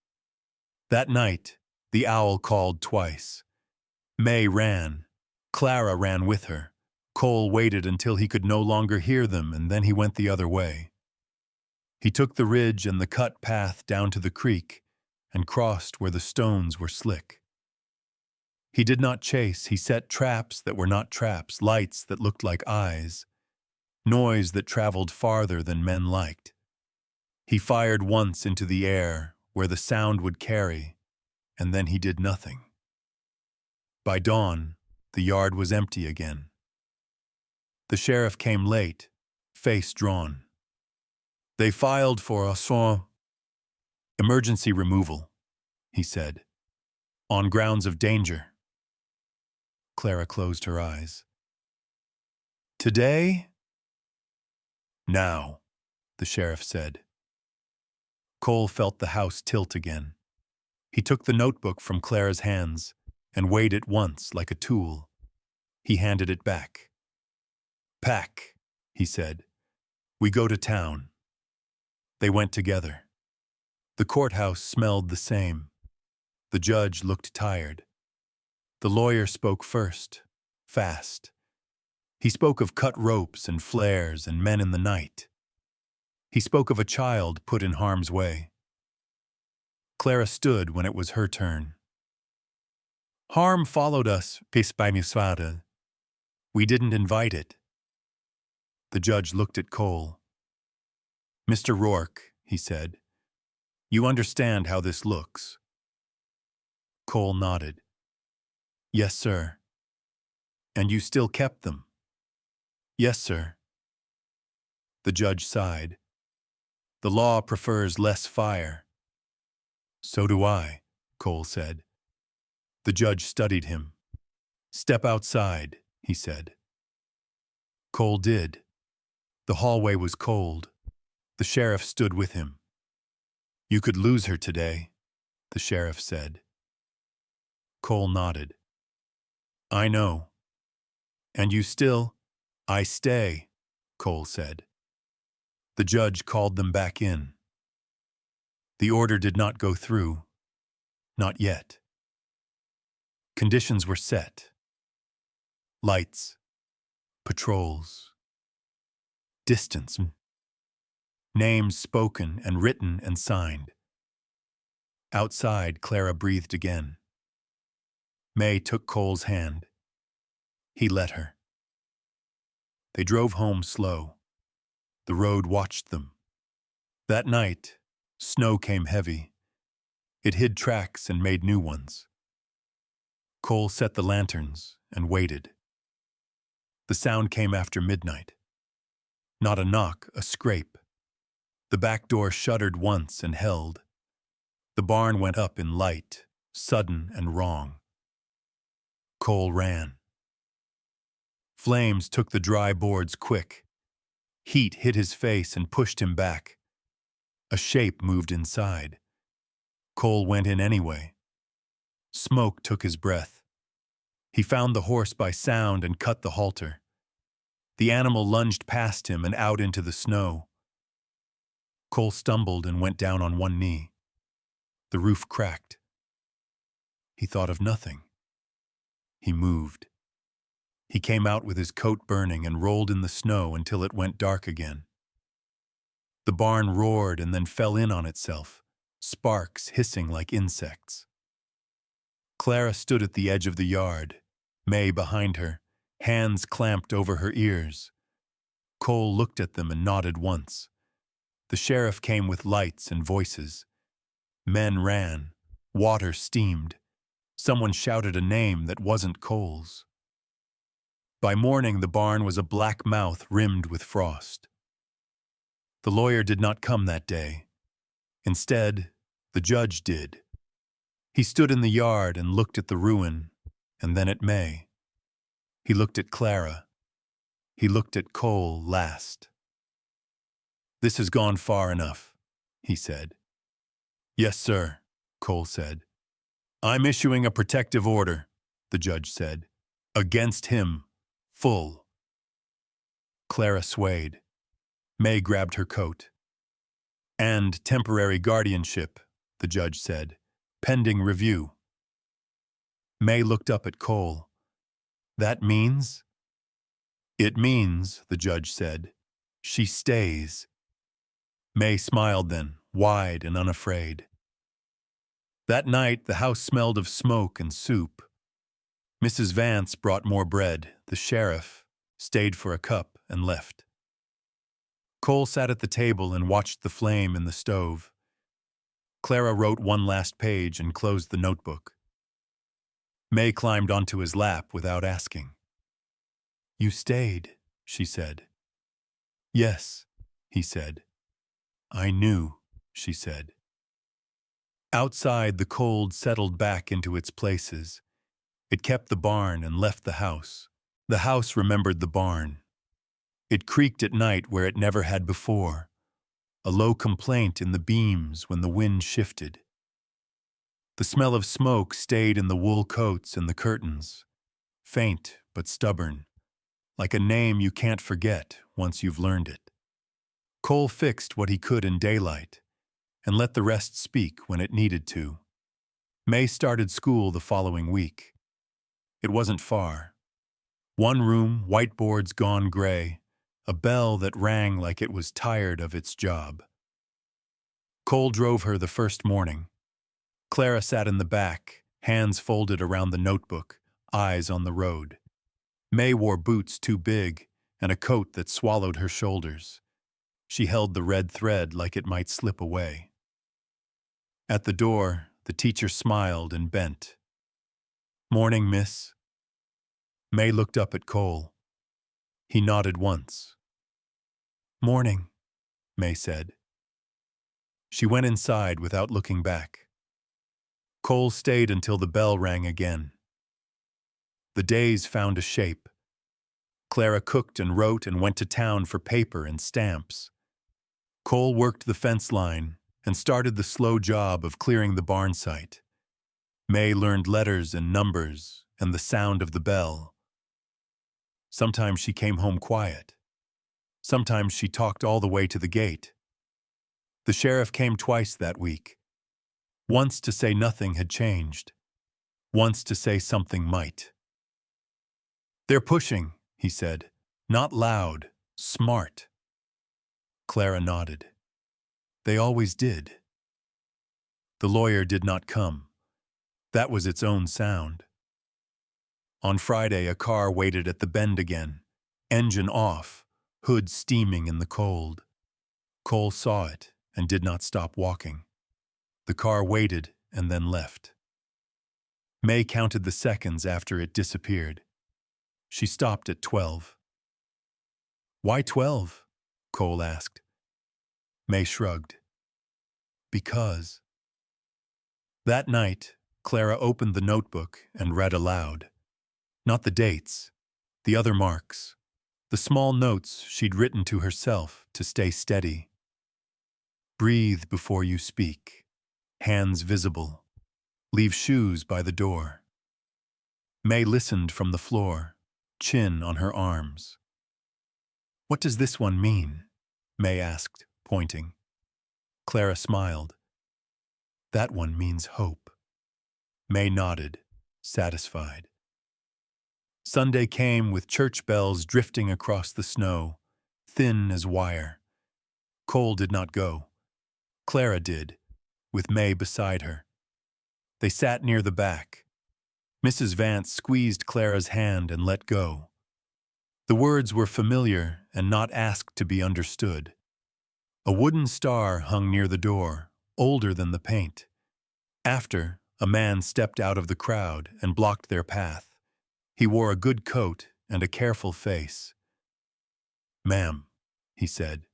Speaker 1: That night, the owl called twice. May ran. Clara ran with her. Cole waited until he could no longer hear them, and then he went the other way. He took the ridge and the cut path down to the creek and crossed where the stones were slick. He did not chase. He set traps that were not traps, lights that looked like eyes, noise that traveled farther than men liked. He fired once into the air where the sound would carry, and then he did nothing. By dawn, the yard was empty again. The sheriff came late, face drawn. "They filed for emergency removal," he said, "on grounds of danger." Clara closed her eyes. "Today?" "Now," the sheriff said. Cole felt the house tilt again. He took the notebook from Clara's hands and weighed it once like a tool. He handed it back. "Pack," he said. "We go to town." They went together. The courthouse smelled the same. The judge looked tired. The lawyer spoke first, fast. He spoke of cut ropes and flares and men in the night. He spoke of a child put in harm's way. Clara stood when it was her turn. Harm followed us, pisbaimiswada. We didn't invite it. The judge looked at Cole. Mr. Rourke, he said, you understand how this looks. Cole nodded. Yes, sir. And you still kept them? Yes, sir. The judge sighed. The law prefers less fire. So do I, Cole said. The judge studied him. Step outside, he said. Cole did. The hallway was cold. The sheriff stood with him. You could lose her today, the sheriff said. Cole nodded. I know. And you still? I stay, Cole said. The judge called them back in. The order did not go through. Not yet. Conditions were set. Lights. Patrols. Distance. Names spoken and written and signed. Outside, Clara breathed again. May took Cole's hand. He let her. They drove home slow. The road watched them. That night, snow came heavy. It hid tracks and made new ones. Cole set the lanterns and waited. The sound came after midnight. Not a knock, a scrape. The back door shuddered once and held. The barn went up in light, sudden and wrong. Cole ran. Flames took the dry boards quick. Heat hit his face and pushed him back. A shape moved inside. Cole went in anyway. Smoke took his breath. He found the horse by sound and cut the halter. The animal lunged past him and out into the snow. Cole stumbled and went down on one knee. The roof cracked. He thought of nothing. He moved. He came out with his coat burning and rolled in the snow until it went dark again. The barn roared and then fell in on itself, sparks hissing like insects. Clara stood at the edge of the yard, May behind her, hands clamped over her ears. Cole looked at them and nodded once. The sheriff came with lights and voices. Men ran. Water steamed. Someone shouted a name that wasn't Cole's. By morning, the barn was a black mouth rimmed with frost. The lawyer did not come that day. Instead, the judge did. He stood in the yard and looked at the ruin, and then at May. He looked at Clara. He looked at Cole last. This has gone far enough, he said. Yes, sir, Cole said. I'm issuing a protective order, the judge said. Against him. Full. Clara swayed. May grabbed her coat. And temporary guardianship, the judge said, pending review. May looked up at Cole. That means? It means, the judge said, she stays. May smiled then, wide and unafraid. That night, the house smelled of smoke and soup. Mrs. Vance brought more bread. The sheriff stayed for a cup and left. Cole sat at the table and watched the flame in the stove. Clara wrote one last page and closed the notebook. May climbed onto his lap without asking. You stayed, she said. Yes, he said. I knew, she said. Outside, the cold settled back into its places. It kept the barn and left the house. The house remembered the barn. It creaked at night where it never had before, a low complaint in the beams when the wind shifted. The smell of smoke stayed in the wool coats and the curtains, faint but stubborn, like a name you can't forget once you've learned it. Cole fixed what he could in daylight and let the rest speak when it needed to. May started school the following week. It wasn't far. One room, whiteboards gone gray, a bell that rang like it was tired of its job. Cole drove her the first morning. Clara sat in the back, hands folded around the notebook, eyes on the road. May wore boots too big and a coat that swallowed her shoulders. She held the red thread like it might slip away. At the door, the teacher smiled and bent. "Morning, miss." May looked up at Cole. He nodded once. "Morning," May said. She went inside without looking back. Cole stayed until the bell rang again. The days found a shape. Clara cooked and wrote and went to town for paper and stamps. Cole worked the fence line and started the slow job of clearing the barn site. May learned letters and numbers and the sound of the bell. Sometimes she came home quiet. Sometimes she talked all the way to the gate. The sheriff came twice that week. Once to say nothing had changed. Once to say something might. "They're pushing," he said. "Not loud, smart." Clara nodded. They always did. The lawyer did not come. That was its own sound. On Friday, a car waited at the bend again, engine off, hood steaming in the cold. Cole saw it and did not stop walking. The car waited and then left. May counted the seconds after it disappeared. She stopped at 12. "Why 12?" Cole asked. May shrugged. "Because." That night, Clara opened the notebook and read aloud. Not the dates, the other marks, the small notes she'd written to herself to stay steady. "Breathe before you speak. Hands visible. Leave shoes by the door." May listened from the floor, chin on her arms. "What does this one mean?" May asked, pointing. Clara smiled. "That one means hope." May nodded, satisfied. Sunday came with church bells drifting across the snow, thin as wire. Cole did not go. Clara did, with May beside her. They sat near the back. Mrs. Vance squeezed Clara's hand and let go. The words were familiar and not asked to be understood. A wooden star hung near the door, older than the paint. After, a man stepped out of the crowd and blocked their path. He wore a good coat and a careful face. "Ma'am," he said,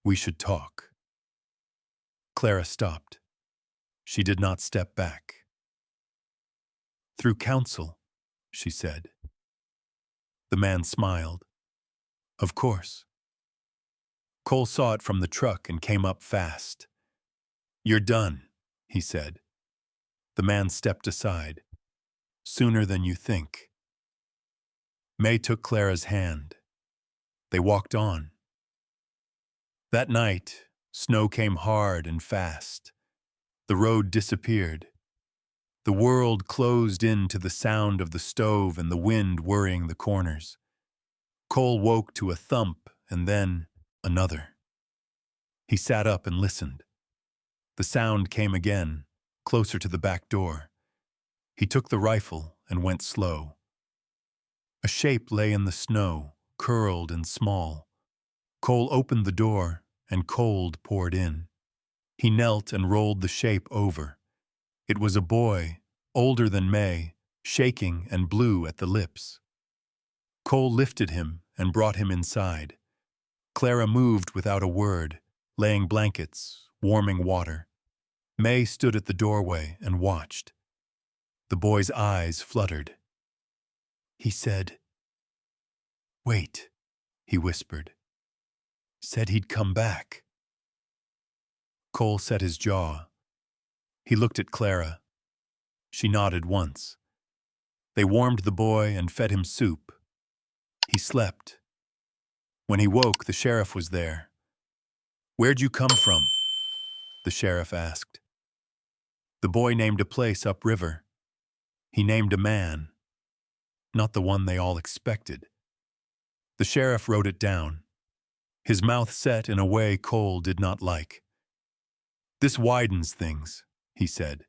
Speaker 1: "we should talk." Clara stopped. She did not step back. "Through counsel," she said. The man smiled. "Of course." Cole saw it from the truck and came up fast. "You're done," he said. The man stepped aside. "Sooner than you think." May took Clara's hand. They walked on. That night, snow came hard and fast. The road disappeared. The world closed in to the sound of the stove and the wind worrying the corners. Cole woke to a thump and then another. He sat up and listened. The sound came again, closer to the back door. He took the rifle and went slow. A shape lay in the snow, curled and small. Cole opened the door, and cold poured in. He knelt and rolled the shape over. It was a boy, older than May, shaking and blue at the lips. Cole lifted him and brought him inside. Clara moved without a word, laying blankets, warming water. May stood at the doorway and watched. The boy's eyes fluttered. He said, "Wait," he whispered. "Said he'd come back." Cole set his jaw. He looked at Clara. She nodded once. They warmed the boy and fed him soup. He slept. When he woke, the sheriff was there. "Where'd you come from?" the sheriff asked. The boy named a place upriver. He named a man. not the one they all expected. The sheriff wrote it down, his mouth set in a way Cole did not like. "This widens things," he said.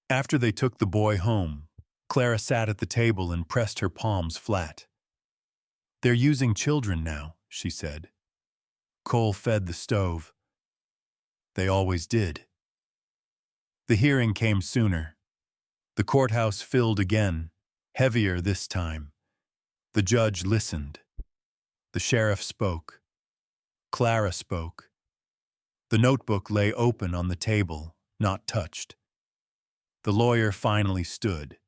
Speaker 1: After they took the boy home, Clara sat at the table and pressed her palms flat. "They're using children now," she said. Cole fed the stove. They always did. The hearing came sooner. The courthouse filled again, heavier this time. The judge listened. The sheriff spoke. Clara spoke. The notebook lay open on the table, not touched. The lawyer finally stood.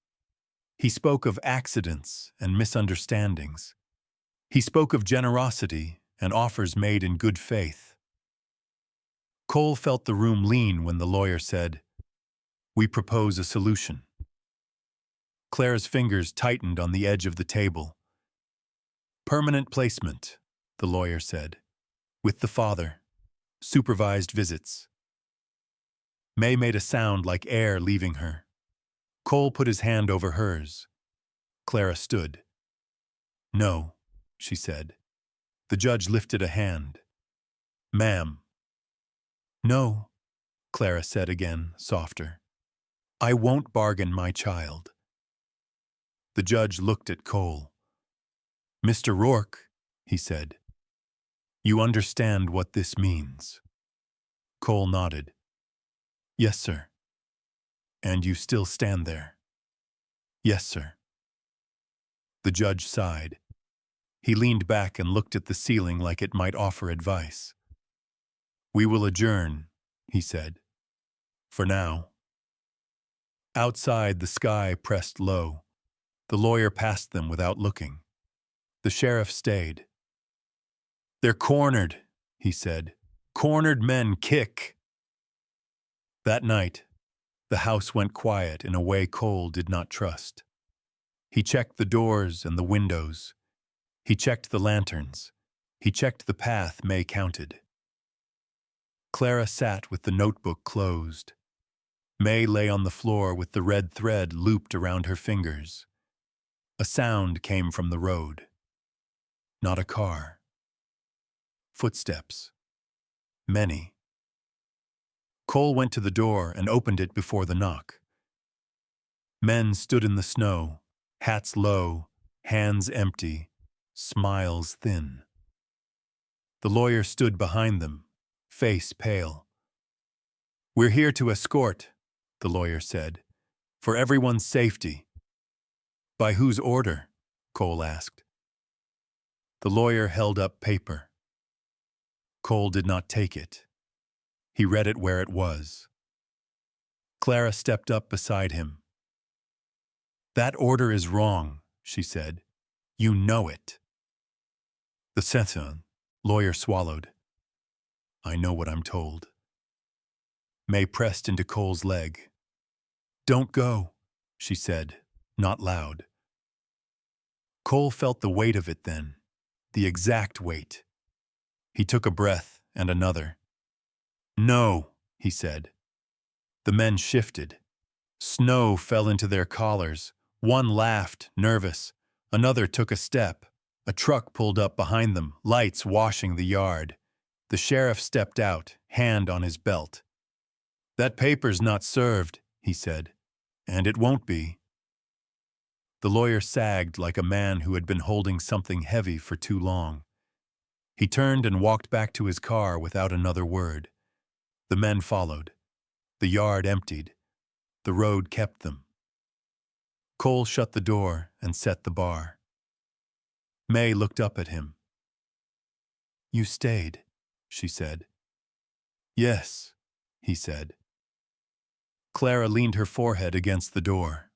Speaker 1: He spoke of accidents and misunderstandings. He spoke of generosity and offers made in good faith. Cole felt the room lean when the lawyer said, "We propose a solution." Clara's fingers tightened on the edge of the table. "Permanent placement," the lawyer said, "with the father. Supervised visits." May made a sound like air leaving her. Cole put his hand over hers. Clara stood. "No," she said. The judge lifted a hand. "Ma'am." "No," Clara said again, softer. "I won't bargain my child." The judge looked at Cole. "Mr. Rourke," he said, "you understand what this means?" Cole nodded. "Yes, sir." "And you still stand there?" "Yes, sir." The judge sighed. He leaned back and looked at the ceiling like it might offer advice. "We will adjourn," he said. "For now." Outside, the sky pressed low. The lawyer passed them without looking. The sheriff stayed. "They're cornered," he said. "Cornered men kick." That night, the house went quiet in a way Cole did not trust. He checked the doors and the windows. He checked the lanterns. He checked the path May counted. Clara sat with the notebook closed. May lay on the floor with the red thread looped around her fingers. A sound came from the road. Not a car. Footsteps. Many. Cole went to the door and opened it before the knock. Men stood in the snow, hats low, hands empty, smiles thin. The lawyer stood behind them, face pale. "We're here to escort," the lawyer said, "for everyone's safety." "By whose order?" Cole asked. The lawyer held up paper. Cole did not take it. He read it where it was. Clara stepped up beside him. "That order is wrong," she said. "You know it." The censor, lawyer swallowed. "I know what I'm told." May pressed into Cole's leg. "Don't go," she said, not loud. Cole felt the weight of it then, the exact weight. He took a breath and another. "No," he said. The men shifted. Snow fell into their collars. One laughed, nervous. Another took a step. A truck pulled up behind them, lights washing the yard. The sheriff stepped out, hand on his belt. "That paper's not served," he said. "And it won't be." The lawyer sagged like a man who had been holding something heavy for too long. He turned and walked back to his car without another word. The men followed. The yard emptied. The road kept them. Cole shut the door and set the bar. May looked up at him. "You stayed," she said. "Yes," he said. Clara leaned her forehead against the door.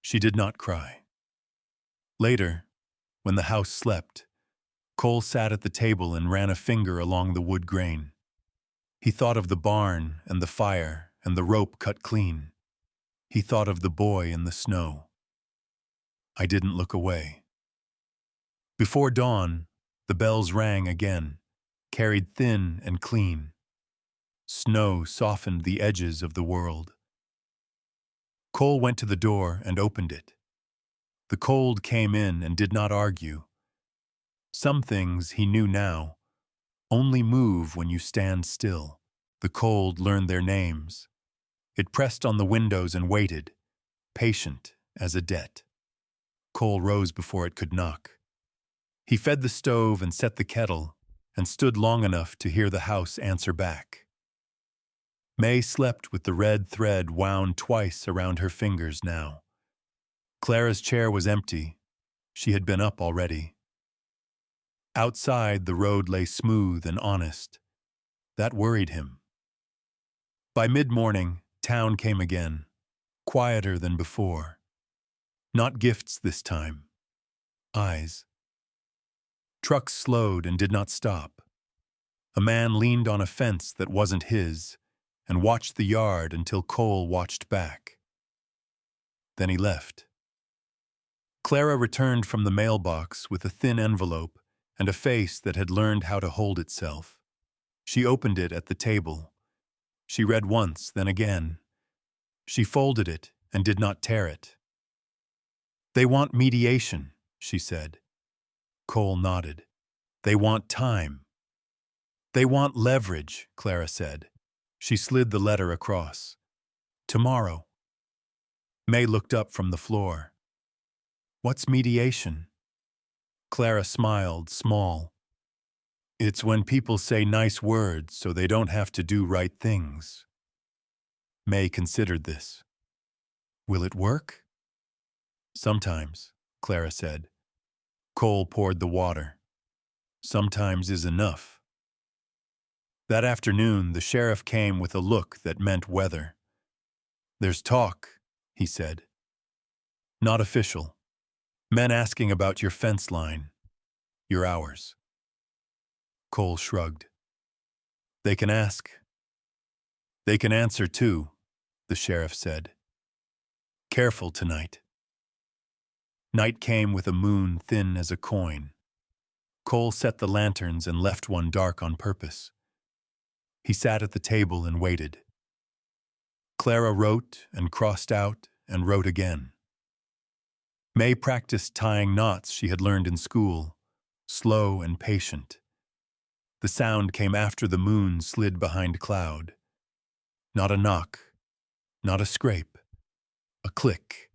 Speaker 1: She did not cry. Later, when the house slept, Cole sat at the table and ran a finger along the wood grain. He thought of the barn and the fire and the rope cut clean. He thought of the boy in the snow. I didn't look away. Before dawn, the bells rang again, carried thin and clean. Snow softened the edges of the world. Cole went to the door and opened it. The cold came in and did not argue. Some things, he knew now, only move when you stand still. The cold learned their names. It pressed on the windows and waited, patient as a debt. Cole rose before it could knock. He fed the stove and set the kettle and stood long enough to hear the house answer back. May slept with the red thread wound twice around her fingers now. Clara's chair was empty. She had been up already. Outside, the road lay smooth and honest. That worried him. By mid-morning, town came again, quieter than before. Not gifts this time. Eyes. Trucks slowed and did not stop. A man leaned on a fence that wasn't his and watched the yard until Cole watched back. Then he left. Clara returned from the mailbox with a thin envelope and a face that had learned how to hold itself. She opened it at the table. She read once, then again. She folded it and did not tear it. "They want mediation," she said. Cole nodded. "They want time." "They want leverage," Clara said. She slid the letter across. "Tomorrow." May looked up from the floor. "What's mediation?" Clara smiled, small. "It's when people say nice words so they don't have to do right things." May considered this. "Will it work?" "Sometimes," Clara said. Cole poured the water. "Sometimes is enough." That afternoon, the sheriff came with a look that meant weather. "There's talk," he said. "Not official. Men asking about your fence line. Your hours." Cole shrugged. "They can ask. They can answer too," the sheriff said. "Careful tonight." Night came with a moon thin as a coin. Cole set the lanterns and left one dark on purpose. He sat at the table and waited. Clara wrote and crossed out and wrote again. May practiced tying knots she had learned in school, slow and patient. The sound came after the moon slid behind cloud. Not a knock, not a scrape, a click.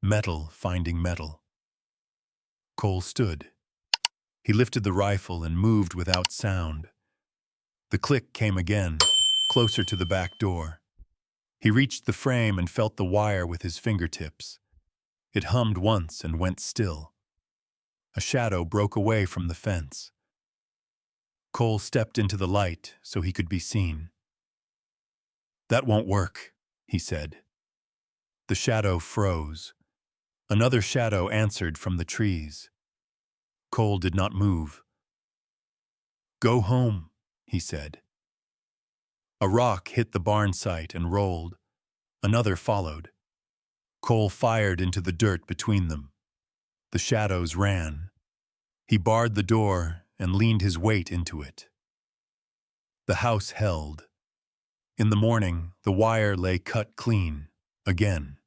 Speaker 1: Metal finding metal. Cole stood. He lifted the rifle and moved without sound. The click came again, closer to the back door. He reached the frame and felt the wire with his fingertips. It hummed once and went still. A shadow broke away from the fence. Cole stepped into the light so he could be seen. "That won't work," he said. The shadow froze. Another shadow answered from the trees. Cole did not move. "Go home," he said. A rock hit the barn site and rolled. Another followed. Cole fired into the dirt between them. The shadows ran. He barred the door and leaned his weight into it. The house held. In the morning, the wire lay cut clean, again.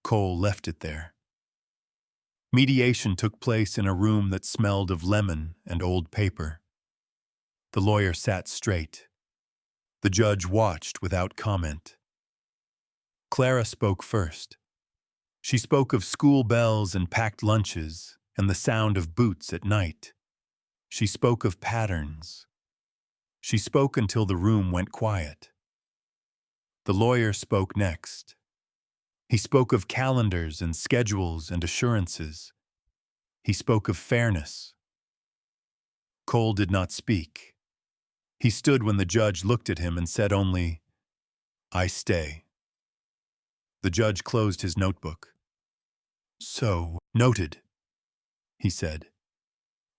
Speaker 1: Cole left it there. Mediation took place in a room that smelled of lemon and old paper. The lawyer sat straight. The judge watched without comment. Clara spoke first. She spoke of school bells and packed lunches and the sound of boots at night. She spoke of patterns. She spoke until the room went quiet. The lawyer spoke next. He spoke of calendars and schedules and assurances. He spoke of fairness. Cole did not speak. He stood when the judge looked at him and said only, "I stay." The judge closed his notebook. "So, noted," he said.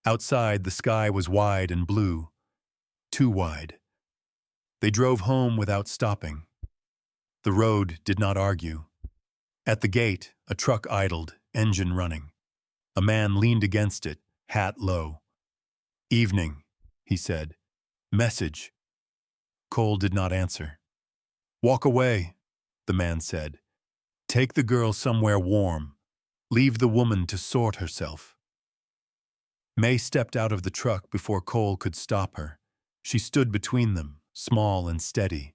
Speaker 1: Outside, the sky was wide and blue, too wide. They drove home without stopping. The road did not argue. At the gate, a truck idled, engine running. A man leaned against it, hat low. "Evening," he said. "Message." Cole did not answer. "Walk away," the man said. "Take the girl somewhere warm. Leave the woman to sort herself. May stepped out of the truck before Cole could stop her. She stood between them, small and steady.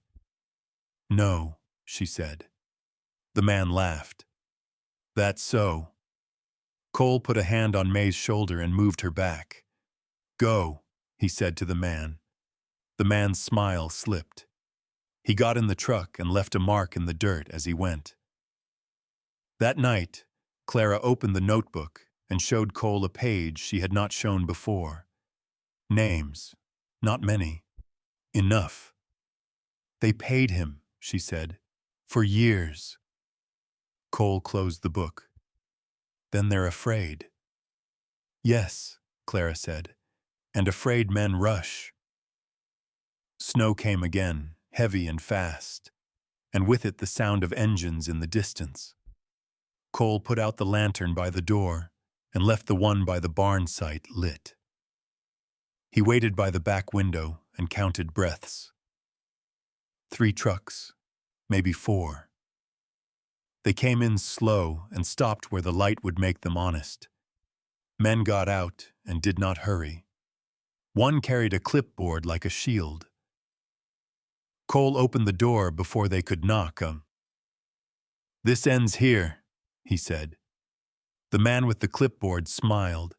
Speaker 1: No, she said. The man laughed. That's so. Cole put a hand on May's shoulder and moved her back. Go, he said to the man. The man's smile slipped. He got in the truck and left a mark in the dirt as he went. That night, Clara opened the notebook and showed Cole a page she had not shown before. Names. Not many. Enough. They paid him, she said, for years. Cole closed the book. Then they're afraid. Yes, Clara said, and afraid men rush. Snow came again, heavy and fast, and with it the sound of engines in the distance. Cole put out the lantern by the door and left the one by the barn site lit. He waited by the back window and counted breaths. 3 trucks, maybe 4. They came in slow and stopped where the light would make them honest. Men got out and did not hurry. One carried a clipboard like a shield. Cole opened the door before they could knock. This ends here, he said. The man with the clipboard smiled.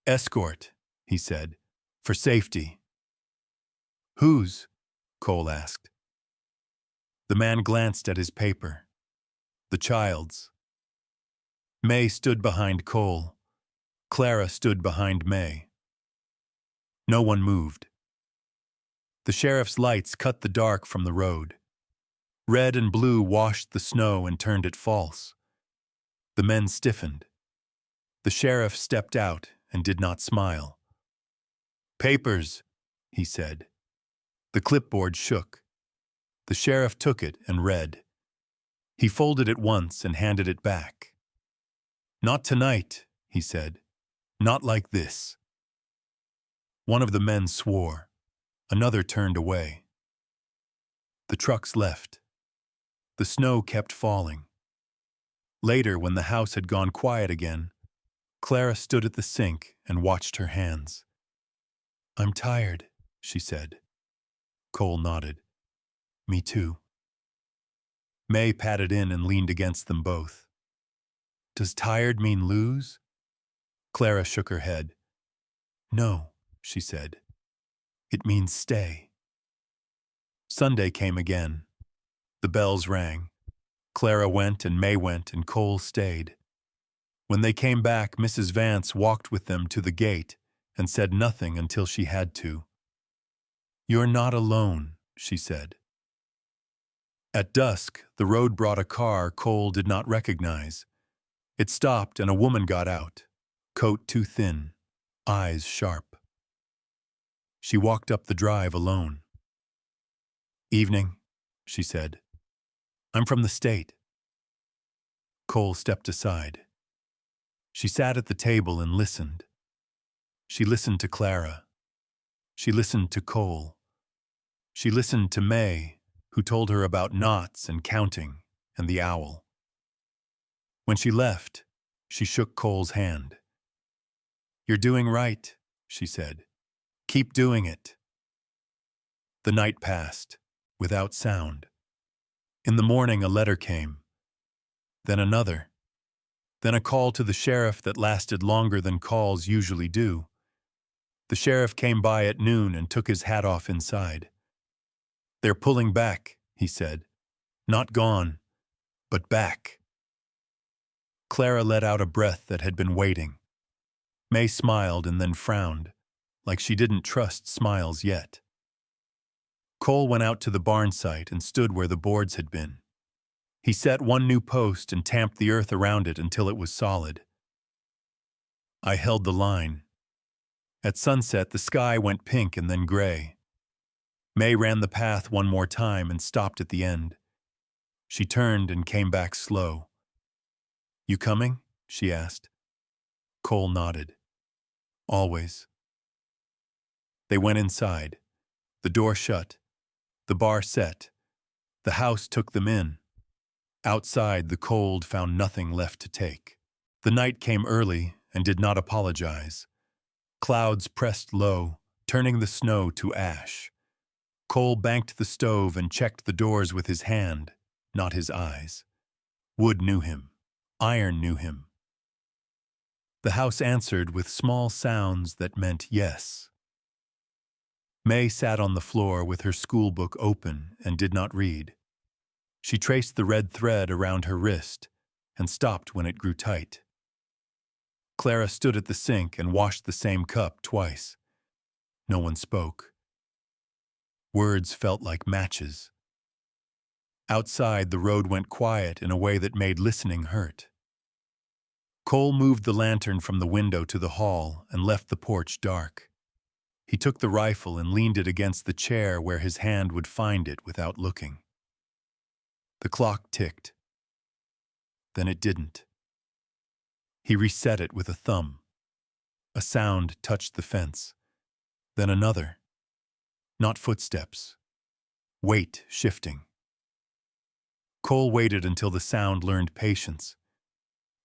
Speaker 1: Escort, he said, for safety. Whose? Cole asked. The man glanced at his paper. The child's. May stood behind Cole. Clara stood behind May. No one moved. The sheriff's lights cut the dark from the road. Red and blue washed the snow and turned it false. The men stiffened. The sheriff stepped out and did not smile. Papers, he said. The clipboard shook. The sheriff took it and read. He folded it once and handed it back. Not tonight, he said. Not like this. One of the men swore. Another turned away. The trucks left. The snow kept falling. Later, when the house had gone quiet again, Clara stood at the sink and watched her hands. I'm tired, she said. Cole nodded. Me too. May patted in and leaned against them both. Does tired mean lose? Clara shook her head. No, she said. It means stay. Sunday came again. The bells rang. Clara went and May went and Cole stayed. When they came back, Mrs. Vance walked with them to the gate and said nothing until she had to. You're not alone, she said. At dusk, the road brought a car Cole did not recognize. It stopped and a woman got out, coat too thin, eyes sharp. She walked up the drive alone. Evening, she said. I'm from the state. Cole stepped aside. She sat at the table and listened. She listened to Clara. She listened to Cole. She listened to May, who told her about knots and counting and the owl. When she left, she shook Cole's hand. You're doing right, she said. Keep doing it. The night passed, without sound. In the morning, a letter came. Then another. Then a call to the sheriff that lasted longer than calls usually do. The sheriff came by at noon and took his hat off inside. They're pulling back, he said. Not gone, but back. Clara let out a breath that had been waiting. May smiled and then frowned, like she didn't trust smiles yet. Cole went out to the barn site and stood where the boards had been. He set one new post and tamped the earth around it until it was solid. I held the line. At sunset, the sky went pink and then gray. May ran the path one more time and stopped at the end. She turned and came back slow. You coming? She asked. Cole nodded. Always. They went inside. The door shut. The bar set. The house took them in. Outside, the cold found nothing left to take. The night came early and did not apologize. Clouds pressed low, turning the snow to ash. Cole banked the stove and checked the doors with his hand, not his eyes. Wood knew him. Iron knew him. The house answered with small sounds that meant yes. May sat on the floor with her school book open and did not read. She traced the red thread around her wrist and stopped when it grew tight. Clara stood at the sink and washed the same cup twice. No one spoke. Words felt like matches. Outside, the road went quiet in a way that made listening hurt. Cole moved the lantern from the window to the hall and left the porch dark. He took the rifle and leaned it against the chair where his hand would find it without looking. The clock ticked. Then it didn't. He reset it with a thumb. A sound touched the fence. Then another. Not footsteps. Weight shifting. Cole waited until the sound learned patience.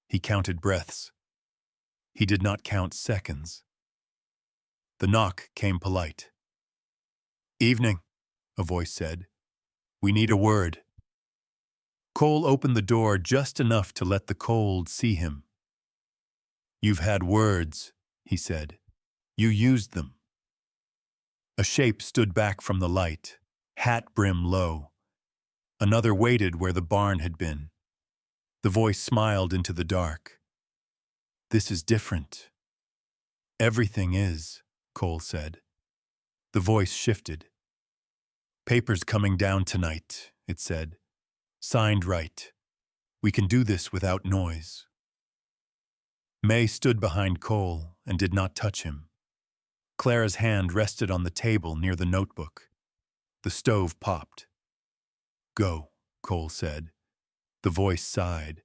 Speaker 1: He counted breaths. He did not count seconds. The knock came polite. "Evening," a voice said. "We need a word." Cole opened the door just enough to let the cold see him. "You've had words," he said. "You used them." A shape stood back from the light, hat brim low. Another waited where the barn had been. The voice smiled into the dark. "This is different." "Everything is," Cole said. The voice shifted. "Paper's coming down tonight," it said. "Signed right. We can do this without noise." May stood behind Cole and did not touch him. Clara's hand rested on the table near the notebook. The stove popped. "Go," Cole said. The voice sighed.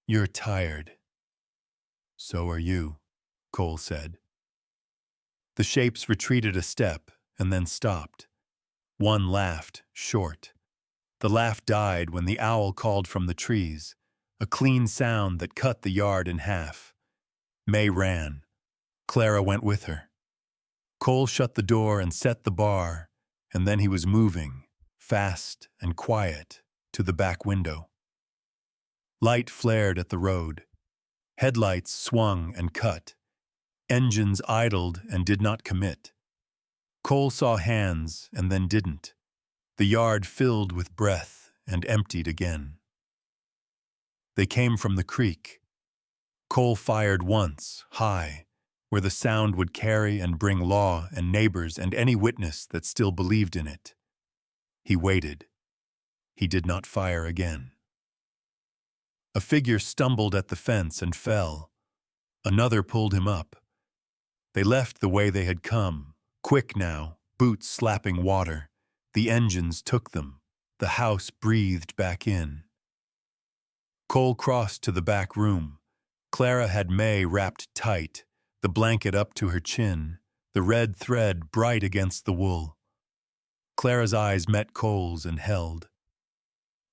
Speaker 1: "You're tired." "So are you," Cole said. The shapes retreated a step and then stopped. One laughed, short. The laugh died when the owl called from the trees, a clean sound that cut the yard in half. May ran. Clara went with her. Cole shut the door and set the bar, and then he was moving, fast and quiet, to the back window. Light flared at the road. Headlights swung and cut. Engines idled and did not commit. Cole saw hands and then didn't. The yard filled with breath and emptied again. They came from the creek. Cole fired once, high, where the sound would carry and bring law and neighbors and any witness that still believed in it. He waited. He did not fire again. A figure stumbled at the fence and fell. Another pulled him up. They left the way they had come, quick now, boots slapping water. The engines took them. The house breathed back in. Cole crossed to the back room. Clara had May wrapped tight, the blanket up to her chin, the red thread bright against the wool. Clara's eyes met Cole's and held.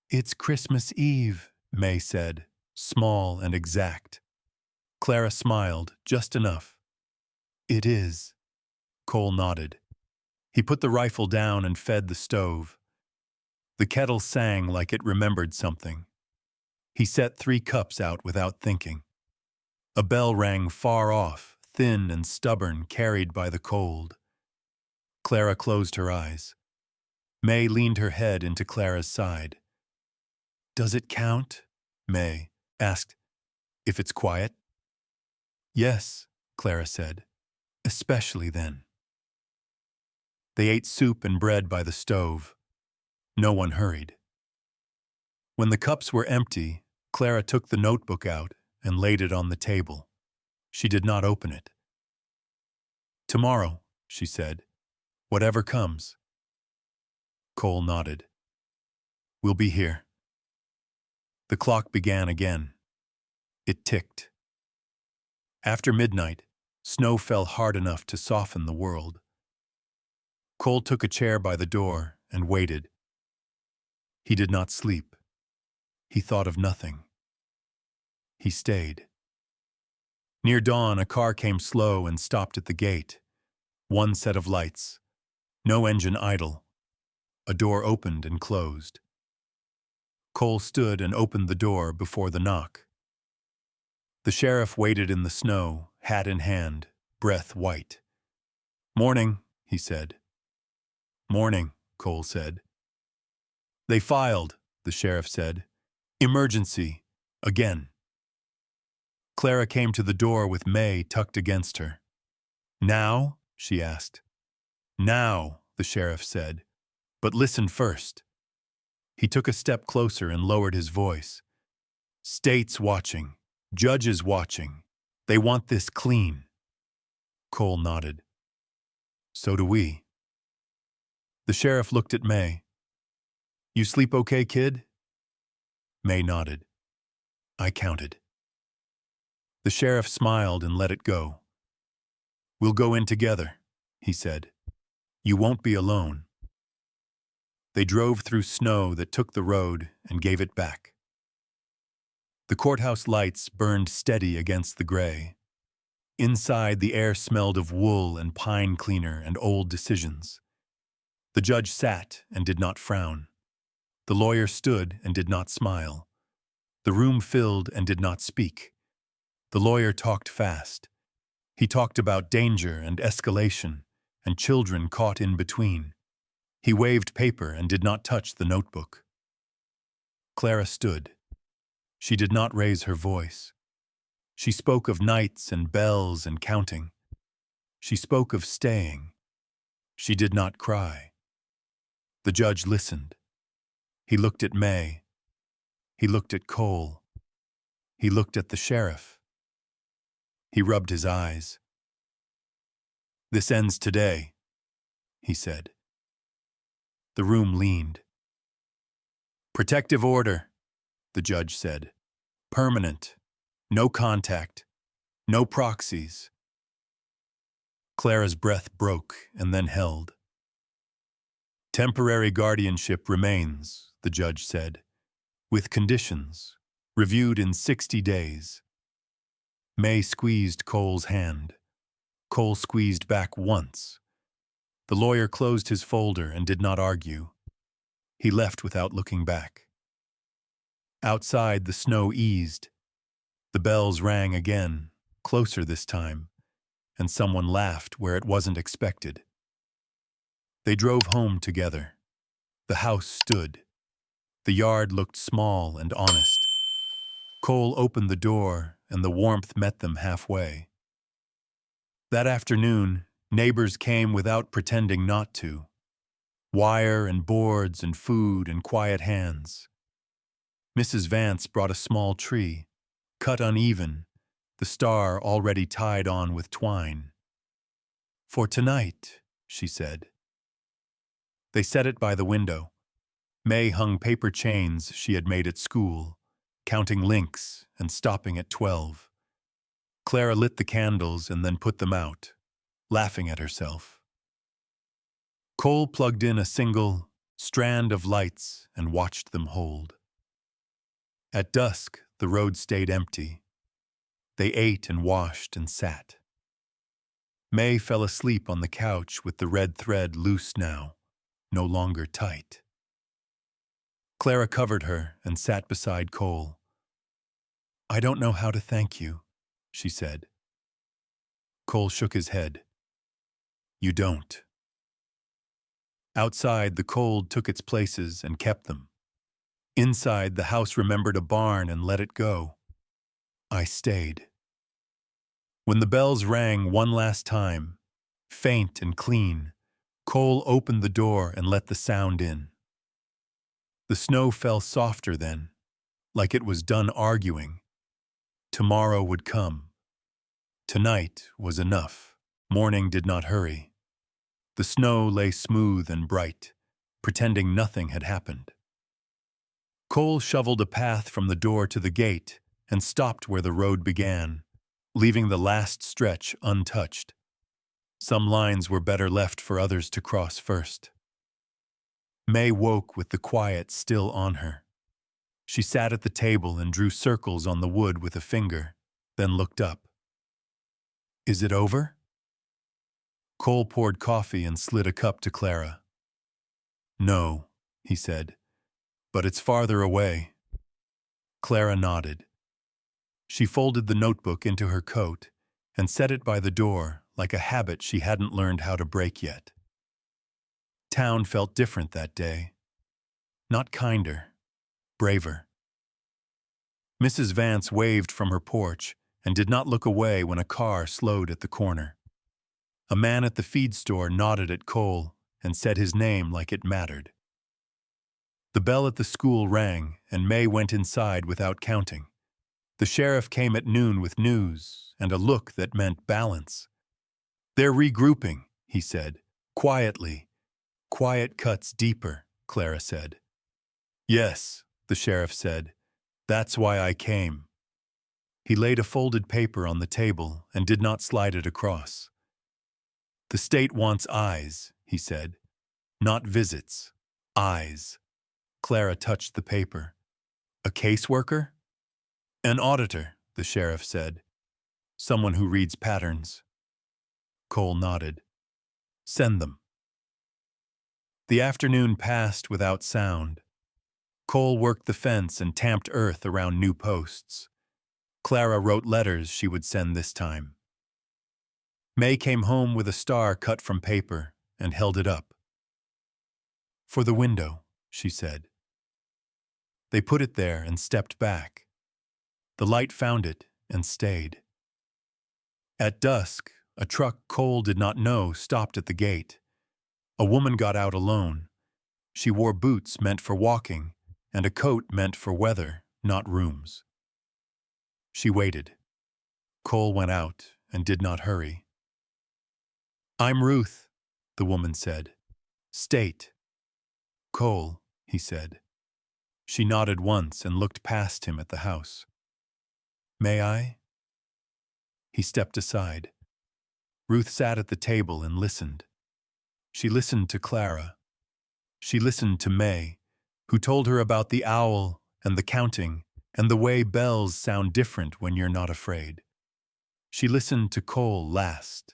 Speaker 1: "It's Christmas Eve," May said, small and exact. Clara smiled, just enough. "It is." Cole nodded. He put the rifle down and fed the stove. The kettle sang like it remembered something. He set 3 cups out without thinking. A bell rang far off, thin and stubborn, carried by the cold. Clara closed her eyes. May leaned her head into Clara's side. "Does it count?" May asked. "If it's quiet?" "Yes," Clara said. "Especially then." They ate soup and bread by the stove. No one hurried. When the cups were empty, Clara took the notebook out and laid it on the table. She did not open it. "Tomorrow," she said, "whatever comes." Cole nodded. "We'll be here." The clock began again. It ticked. After midnight, snow fell hard enough to soften the world. Cole took a chair by the door and waited. He did not sleep. He thought of nothing. He stayed. Near dawn, a car came slow and stopped at the gate. One set of lights. No engine idle. A door opened and closed. Cole stood and opened the door before the knock. The sheriff waited in the snow, hat in hand, breath white. "Morning," he said. "Morning," Cole said. "They filed," the sheriff said. "Emergency. Again." Clara came to the door with May tucked against her. "Now?" she asked. "Now," the sheriff said. "But listen first." He took a step closer and lowered his voice. "State's watching. Judges watching. They want this clean." Cole nodded. "So do we." The sheriff looked at May. "You sleep okay, kid?" May nodded. "I counted." The sheriff smiled and let it go. "We'll go in together," he said. "You won't be alone." They drove through snow that took the road and gave it back. The courthouse lights burned steady against the gray. Inside, the air smelled of wool and pine cleaner and old decisions. The judge sat and did not frown. The lawyer stood and did not smile. The room filled and did not speak. The lawyer talked fast. He talked about danger and escalation and children caught in between. He waved paper and did not touch the notebook. Clara stood. She did not raise her voice. She spoke of nights and bells and counting. She spoke of staying. She did not cry. The judge listened. He looked at May. He looked at Cole. He looked at the sheriff. He rubbed his eyes. "This ends today," he said. The room leaned. "Protective order," the judge said. "Permanent. No contact. No proxies." Clara's breath broke and then held. "Temporary guardianship remains," the judge said, "with conditions, reviewed in 60 days. May squeezed Cole's hand. Cole squeezed back once. The lawyer closed his folder and did not argue. He left without looking back. Outside, the snow eased. The bells rang again, closer this time, and someone laughed where it wasn't expected. They drove home together. The house stood. The yard looked small and honest. Cole opened the door, and the warmth met them halfway. That afternoon, neighbors came without pretending not to. Wire and boards and food and quiet hands. Mrs. Vance brought a small tree, cut uneven, the star already tied on with twine. "For tonight," she said. They set it by the window. May hung paper chains she had made at school, counting links and stopping at 12. Clara lit the candles and then put them out, laughing at herself. Cole plugged in a single strand of lights and watched them hold. At dusk, the road stayed empty. They ate and washed and sat. May fell asleep on the couch with the red thread loose now, no longer tight. Clara covered her and sat beside Cole. "I don't know how to thank you," she said. Cole shook his head. "You don't." Outside, the cold took its places and kept them. Inside, the house remembered a barn and let it go. I stayed. When the bells rang one last time, faint and clean, Cole opened the door and let the sound in. The snow fell softer then, like it was done arguing. Tomorrow would come. Tonight was enough. Morning did not hurry. The snow lay smooth and bright, pretending nothing had happened. Cole shoveled a path from the door to the gate and stopped where the road began, leaving the last stretch untouched. Some lines were better left for others to cross first. May woke with the quiet still on her. She sat at the table and drew circles on the wood with a finger, then looked up. Is it over? Cole poured coffee and slid a cup to Clara. No, he said, but it's farther away. Clara nodded. She folded the notebook into her coat and set it by the door like a habit she hadn't learned how to break yet. Town felt different that day. Not kinder, braver. Mrs. Vance waved from her porch and did not look away when a car slowed at the corner. A man at the feed store nodded at Cole and said his name like it mattered. The bell at the school rang, and May went inside without counting. The sheriff came at noon with news and a look that meant balance. They're regrouping, he said, quietly. Quiet cuts deeper, Clara said. Yes, the sheriff said. That's why I came. He laid a folded paper on the table and did not slide it across. The state wants eyes, he said. Not visits. Eyes. Clara touched the paper. A caseworker? An auditor, the sheriff said. Someone who reads patterns. Cole nodded. Send them. The afternoon passed without sound. Cole worked the fence and tamped earth around new posts. Clara wrote letters she would send this time. May came home with a star cut from paper and held it up. For the window, she said. They put it there and stepped back. The light found it and stayed. At dusk, a truck Cole did not know stopped at the gate. A woman got out alone. She wore boots meant for walking and a coat meant for weather, not rooms. She waited. Cole went out and did not hurry. I'm Ruth, the woman said. State. Cole, he said. She nodded once and looked past him at the house. May I? He stepped aside. Ruth sat at the table and listened. She listened to Clara. She listened to May, who told her about the owl and the counting and the way bells sound different when you're not afraid. She listened to Cole last.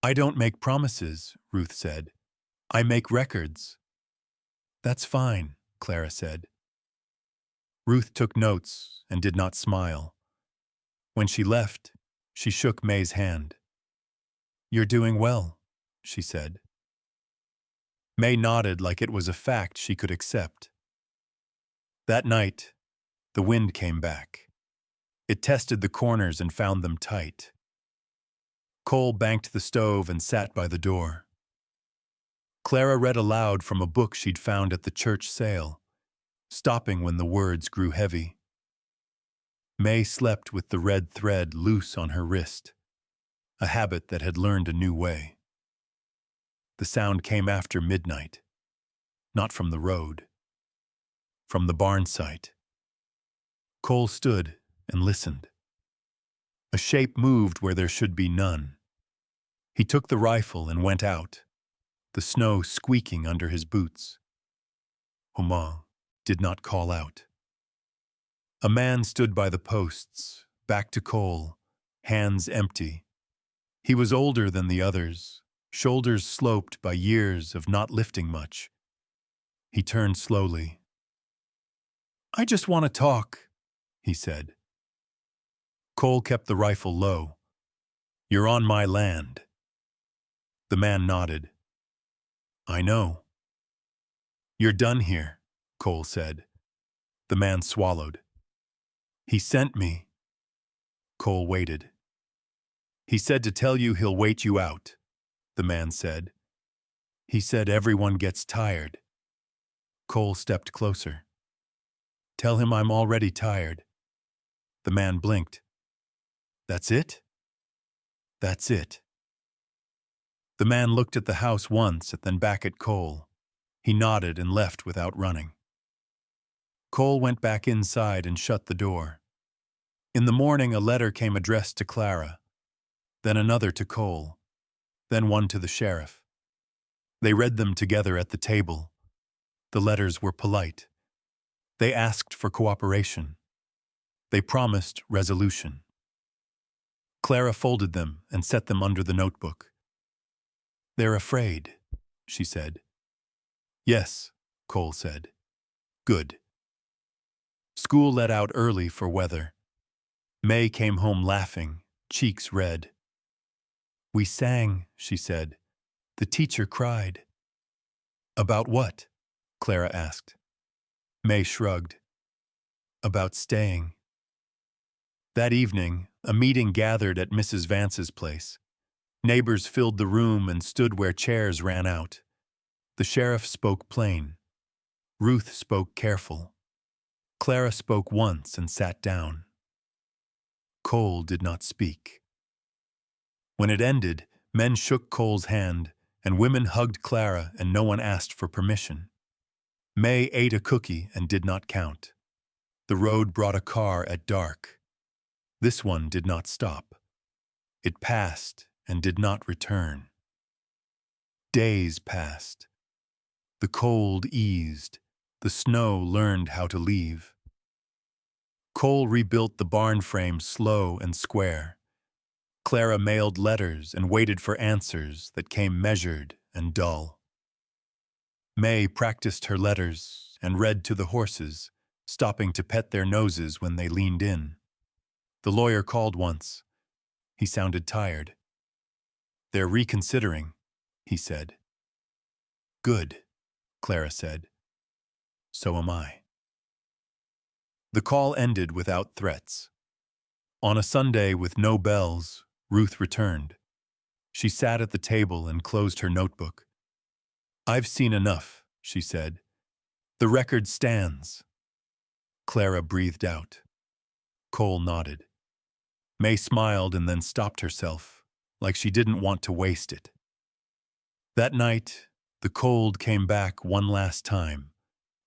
Speaker 1: I don't make promises, Ruth said. I make records. That's fine, Clara said. Ruth took notes and did not smile. When she left, she shook May's hand. You're doing well, she said. May nodded like it was a fact she could accept. That night, the wind came back. It tested the corners and found them tight. Cole banked the stove and sat by the door. Clara read aloud from a book she'd found at the church sale, stopping when the words grew heavy. May slept with the red thread loose on her wrist, a habit that had learned a new way. The sound came after midnight, not from the road, from the barn site. Cole stood and listened. A shape moved where there should be none. He took the rifle and went out, the snow squeaking under his boots. Oma did not call out. A man stood by the posts, back to Cole, hands empty. He was older than the others, shoulders sloped by years of not lifting much. He turned slowly. I just want to talk, he said. Cole kept the rifle low. You're on my land. The man nodded. I know. You're done here, Cole said. The man swallowed. He sent me. Cole waited. He said to tell you he'll wait you out, the man said. He said everyone gets tired. Cole stepped closer. Tell him I'm already tired. The man blinked. That's it? That's it. The man looked at the house once and then back at Cole. He nodded and left without running. Cole went back inside and shut the door. In the morning, a letter came addressed to Clara, then another to Cole, then one to the sheriff. They read them together at the table. The letters were polite. They asked for cooperation. They promised resolution. Clara folded them and set them under the notebook. "They're afraid," she said. "Yes," Cole said. "Good." School let out early for weather. May came home laughing, cheeks red. "We sang," she said. "The teacher cried." "About what?" Clara asked. May shrugged. "About staying." That evening, a meeting gathered at Mrs. Vance's place. Neighbors filled the room and stood where chairs ran out. The sheriff spoke plain. Ruth spoke careful. Clara spoke once and sat down. Cole did not speak. When it ended, men shook Cole's hand, and women hugged Clara, and no one asked for permission. May ate a cookie and did not count. The road brought a car at dark. This one did not stop. It passed and did not return. Days passed. The cold eased. The snow learned how to leave. Cole rebuilt the barn frame slow and square. Clara mailed letters and waited for answers that came measured and dull. May practiced her letters and read to the horses, stopping to pet their noses when they leaned in. The lawyer called once. He sounded tired. "They're reconsidering," he said. "Good," Clara said. "So am I." The call ended without threats. On a Sunday with no bells, Ruth returned. She sat at the table and closed her notebook. "I've seen enough," she said. "The record stands." Clara breathed out. Cole nodded. May smiled and then stopped herself, like she didn't want to waste it. That night, the cold came back one last time,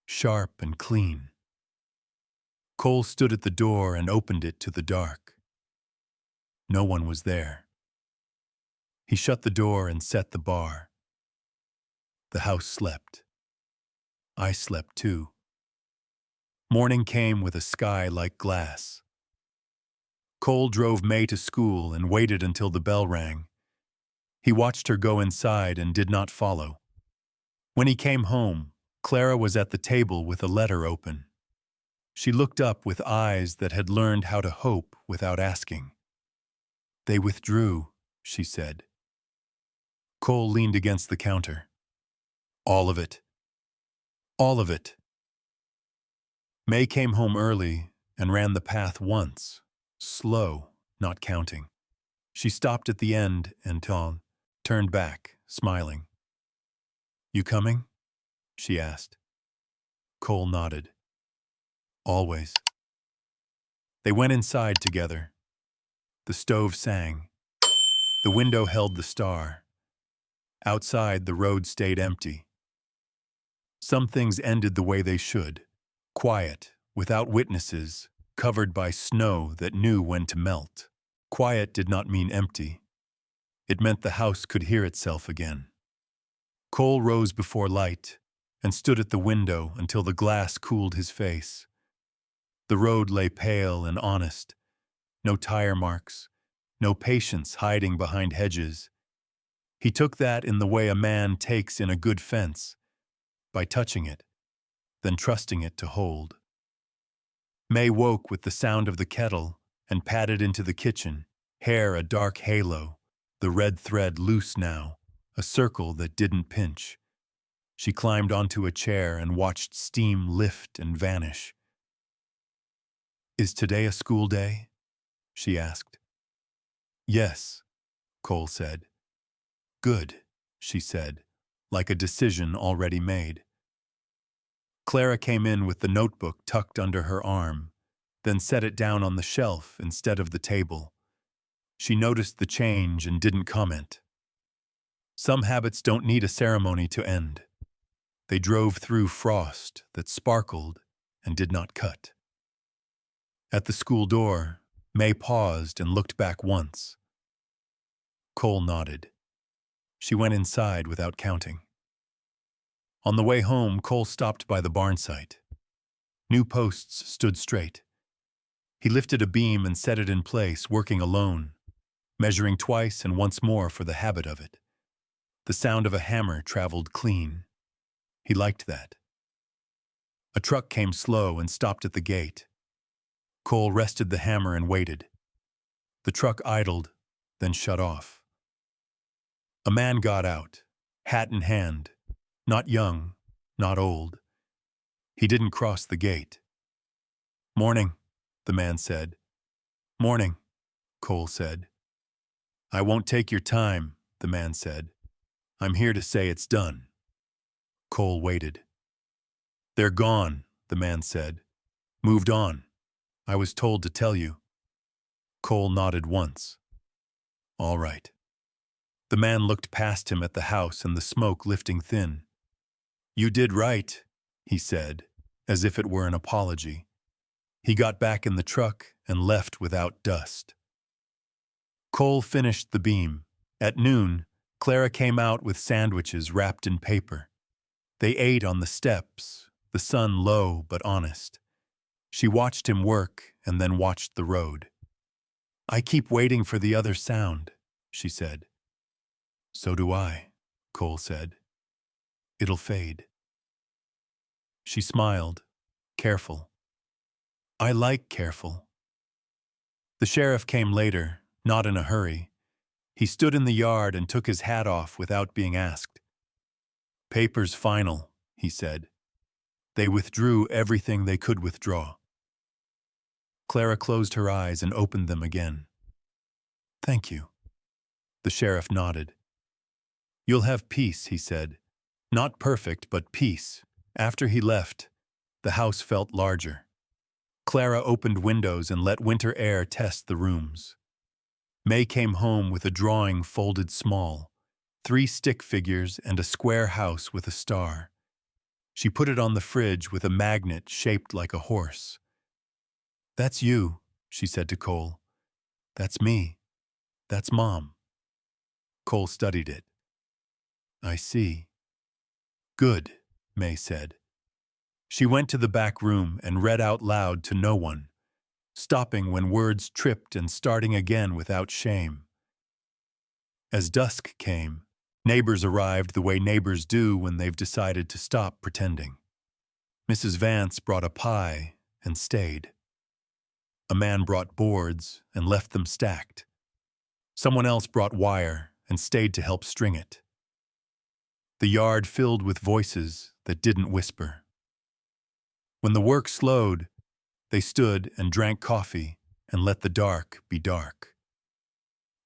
Speaker 1: sharp and clean. Cole stood at the door and opened it to the dark. No one was there. He shut the door and set the bar. The house slept. I slept too. Morning came with a sky like glass. Cole drove May to school and waited until the bell rang. He watched her go inside and did not follow. When he came home, Clara was at the table with a letter open. She looked up with eyes that had learned how to hope without asking. "They withdrew," she said. Cole leaned against the counter. "All of it. All of it." May came home early and ran the path once, slow, not counting. She stopped at the end and turned back, smiling. "You coming?" she asked. Cole nodded. "Always." They went inside together. The stove sang. The window held the star. Outside, the road stayed empty. Some things ended the way they should, quiet, without witnesses, covered by snow that knew when to melt. Quiet did not mean empty. It meant the house could hear itself again. Cole rose before light and stood at the window until the glass cooled his face. The road lay pale and honest. No tire marks, no patience hiding behind hedges. He took that in the way a man takes in a good fence, by touching it, then trusting it to hold. May woke with the sound of the kettle and padded into the kitchen, hair a dark halo, the red thread loose now, a circle that didn't pinch. She climbed onto a chair and watched steam lift and vanish. "Is today a school day?" she asked. "Yes," Cole said. "Good," she said, like a decision already made. Clara came in with the notebook tucked under her arm, then set it down on the shelf instead of the table. She noticed the change and didn't comment. Some habits don't need a ceremony to end. They drove through frost that sparkled and did not cut. At the school door, May paused and looked back once. Cole nodded. She went inside without counting. On the way home, Cole stopped by the barn site. New posts stood straight. He lifted a beam and set it in place, working alone. measuring twice and once more for the habit of it. The sound of a hammer traveled clean. He liked that. A truck came slow and stopped at the gate. Cole rested the hammer and waited. The truck idled, then shut off. A man got out, hat in hand, not young, not old. He didn't cross the gate. "Morning," the man said. "Morning," Cole said. "I won't take your time," the man said. "I'm here to say it's done." Cole waited. "They're gone," the man said. "Moved on. I was told to tell you." Cole nodded once. "All right." The man looked past him at the house and the smoke lifting thin. "You did right," he said, as if it were an apology. He got back in the truck and left without dust. Cole finished the beam. At noon, Clara came out with sandwiches wrapped in paper. They ate on the steps, the sun low but honest. She watched him work and then watched the road. "I keep waiting for the other sound," she said. "So do I," Cole said. "It'll fade." She smiled, careful. "I like careful." The sheriff came later, not in a hurry. He stood in the yard and took his hat off without being asked. "Paper's final," he said. "They withdrew everything they could withdraw." Clara closed her eyes and opened them again. "Thank you." The sheriff nodded. "You'll have peace," he said. "Not perfect, but peace." After he left, the house felt larger. Clara opened windows and let winter air test the rooms. May came home with a drawing folded small, 3 stick figures and a square house with a star. She put it on the fridge with a magnet shaped like a horse. "That's you," she said to Cole. "That's me. That's Mom." Cole studied it. "I see." "Good," May said. She went to the back room and read out loud to no one, stopping when words tripped and starting again without shame. As dusk came, neighbors arrived the way neighbors do when they've decided to stop pretending. Mrs. Vance brought a pie and stayed. A man brought boards and left them stacked. Someone else brought wire and stayed to help string it. The yard filled with voices that didn't whisper. When the work slowed, they stood and drank coffee and let the dark be dark.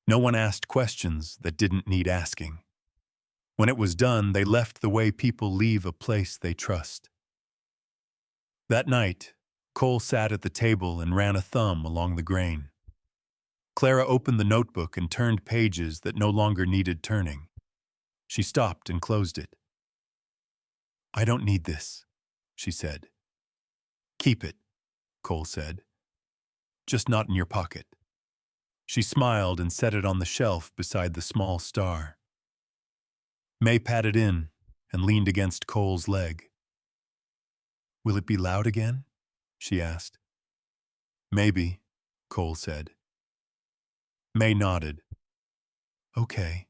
Speaker 1: No one asked questions that didn't need asking. When it was done, they left the way people leave a place they trust. That night, Cole sat at the table and ran a thumb along the grain. Clara opened the notebook and turned pages that no longer needed turning. She stopped and closed it. "I don't need this," she said. "Keep it," Cole said. "Just not in your pocket." She smiled and set it on the shelf beside the small star. May patted in and leaned against Cole's leg. "Will it be loud again?" she asked. "Maybe," Cole said. May nodded. "Okay."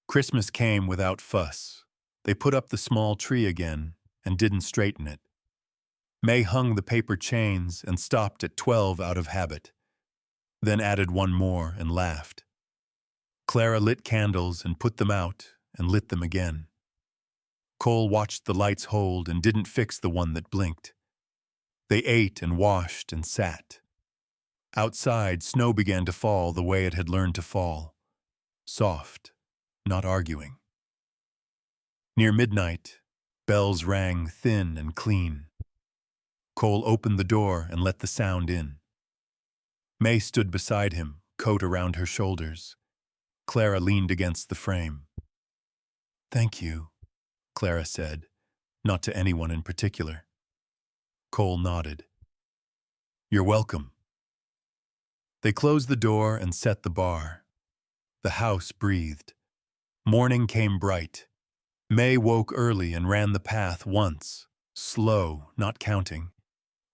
Speaker 1: Christmas came without fuss. They put up the small tree again and didn't straighten it. May hung the paper chains and stopped at 12 out of habit, then added one more and laughed. Clara lit candles and put them out and lit them again. Cole watched the lights hold and didn't fix the one that blinked. They ate and washed and sat. Outside, snow began to fall the way it had learned to fall. Soft, not arguing. Near midnight, bells rang thin and clean. Cole opened the door and let the sound in. May stood beside him, coat around her shoulders. Clara leaned against the frame. "Thank you," Clara said, not to anyone in particular. Cole nodded. "You're welcome." They closed the door and set the bar. The house breathed. Morning came bright. May woke early and ran the path once, slow, not counting.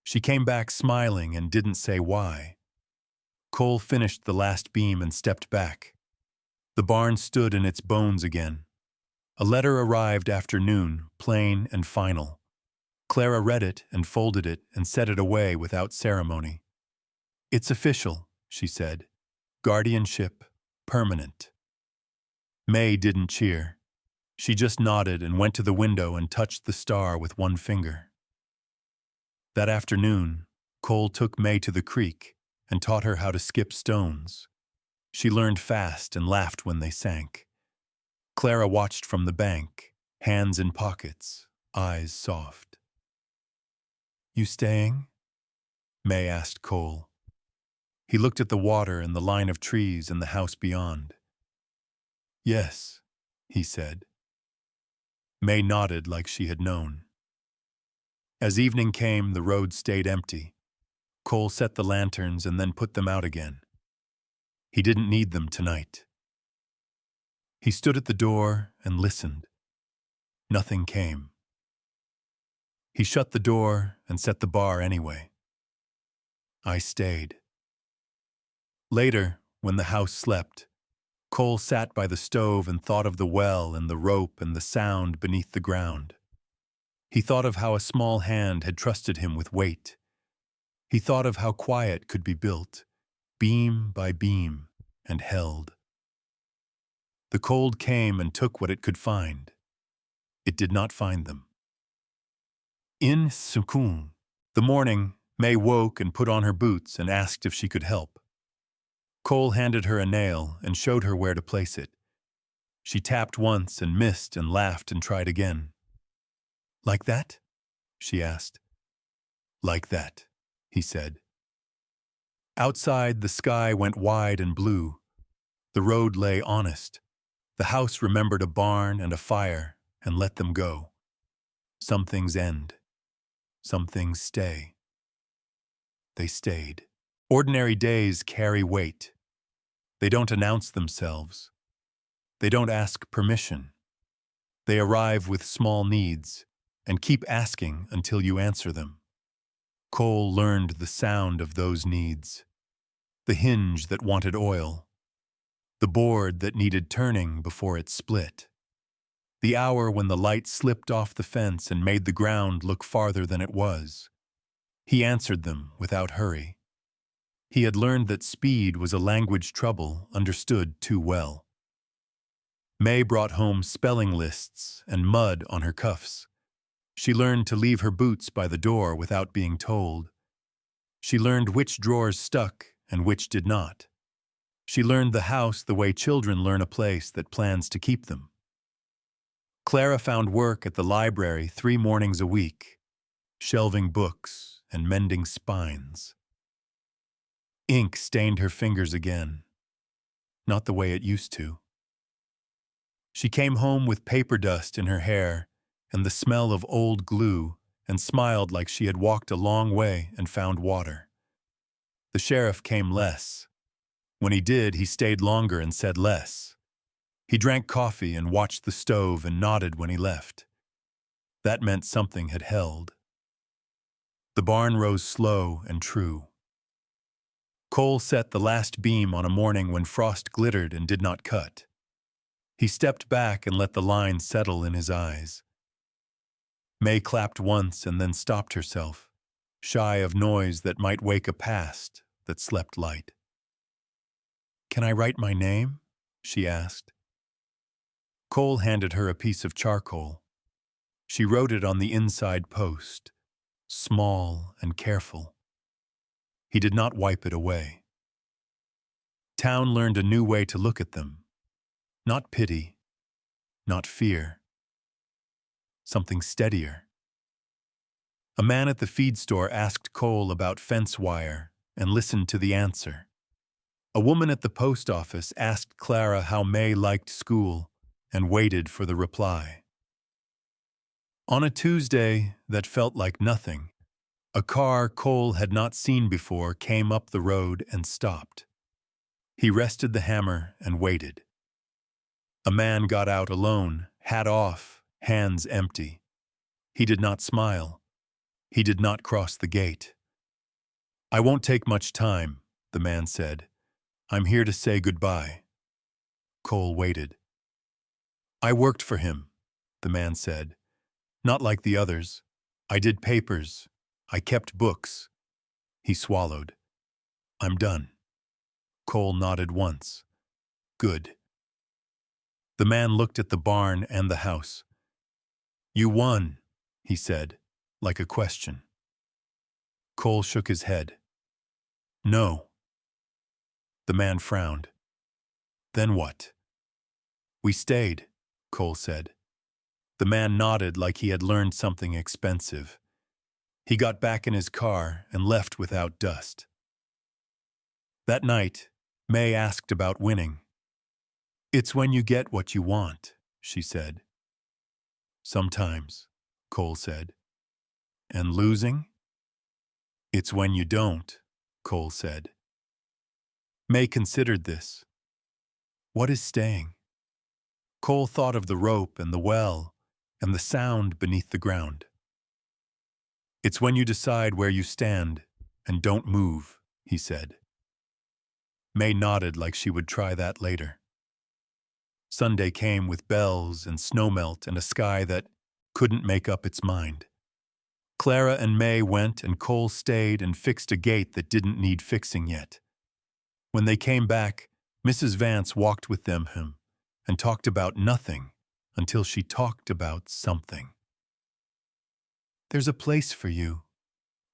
Speaker 1: She came back smiling and didn't say why. Cole finished the last beam and stepped back. The barn stood in its bones again. A letter arrived after noon, plain and final. Clara read it and folded it and set it away without ceremony. "It's official," she said. "Guardianship, permanent." May didn't cheer. She just nodded and went to the window and touched the star with one finger. That afternoon, Cole took May to the creek and taught her how to skip stones. She learned fast and laughed when they sank. Clara watched from the bank, hands in pockets, eyes soft. "You staying?" May asked Cole. He looked at the water and the line of trees and the house beyond. "Yes," he said. May nodded like she had known. As evening came, the road stayed empty. Cole set the lanterns and then put them out again. He didn't need them tonight. He stood at the door and listened. Nothing came. He shut the door and set the bar anyway. I stayed. Later, when the house slept, Cole sat by the stove and thought of the well and the rope and the sound beneath the ground. He thought of how a small hand had trusted him with weight. He thought of how quiet could be built, beam by beam, and held. The cold came and took what it could find. It did not find them. In Sukun, the morning, May woke and put on her boots and asked if she could help. Cole handed her a nail and showed her where to place it. She tapped once and missed and laughed and tried again. "Like that?" she asked. "Like that," he said. Outside, the sky went wide and blue. The road lay honest. The house remembered a barn and a fire and let them go. Some things end. Some things stay. They stayed. Ordinary days carry weight. They don't announce themselves. They don't ask permission. They arrive with small needs and keep asking until you answer them. Cole learned the sound of those needs. The hinge that wanted oil. The board that needed turning before it split. The hour when the light slipped off the fence and made the ground look farther than it was. He answered them without hurry. He had learned that speed was a language trouble understood too well. May brought home spelling lists and mud on her cuffs. She learned to leave her boots by the door without being told. She learned which drawers stuck and which did not. She learned the house the way children learn a place that plans to keep them. Clara found work at the library 3 mornings a week, shelving books and mending spines. Ink stained her fingers again, not the way it used to. She came home with paper dust in her hair and the smell of old glue and smiled like she had walked a long way and found water. The sheriff came less. When he did, he stayed longer and said less. He drank coffee and watched the stove and nodded when he left. That meant something had held. The barn rose slow and true. Cole set the last beam on a morning when frost glittered and did not cut. He stepped back and let the line settle in his eyes. May clapped once and then stopped herself, shy of noise that might wake a past that slept light. "Can I write my name?" she asked. Cole handed her a piece of charcoal. She wrote it on the inside post, small and careful. He did not wipe it away. Town learned a new way to look at them. Not pity, not fear. Something steadier. A man at the feed store asked Cole about fence wire and listened to the answer. A woman at the post office asked Clara how May liked school and waited for the reply. On a Tuesday that felt like nothing, a car Cole had not seen before came up the road and stopped. He rested the hammer and waited. A man got out alone, hat off, hands empty. He did not smile. He did not cross the gate. "I won't take much time," the man said. I'm here to say goodbye. Cole waited. I worked for him, the man said. Not like the others. I did papers. I kept books. He swallowed. I'm done. Cole nodded once. Good. The man looked at the barn and the house. You won, he said, like a question. Cole shook his head. No. The man frowned. Then what? We stayed, Cole said. The man nodded like he had learned something expensive. He got back in his car and left without dust. That night, May asked about winning. It's when you get what you want, she said. Sometimes, Cole said. And losing? It's when you don't, Cole said. May considered this. What is staying? Cole thought of the rope and the well and the sound beneath the ground. It's when you decide where you stand and don't move, he said. May nodded like she would try that later. Sunday came with bells and snowmelt and a sky that couldn't make up its mind. Clara and May went and Cole stayed and fixed a gate that didn't need fixing yet. When they came back, Mrs. Vance walked with them and talked about nothing until she talked about something. There's a place for you,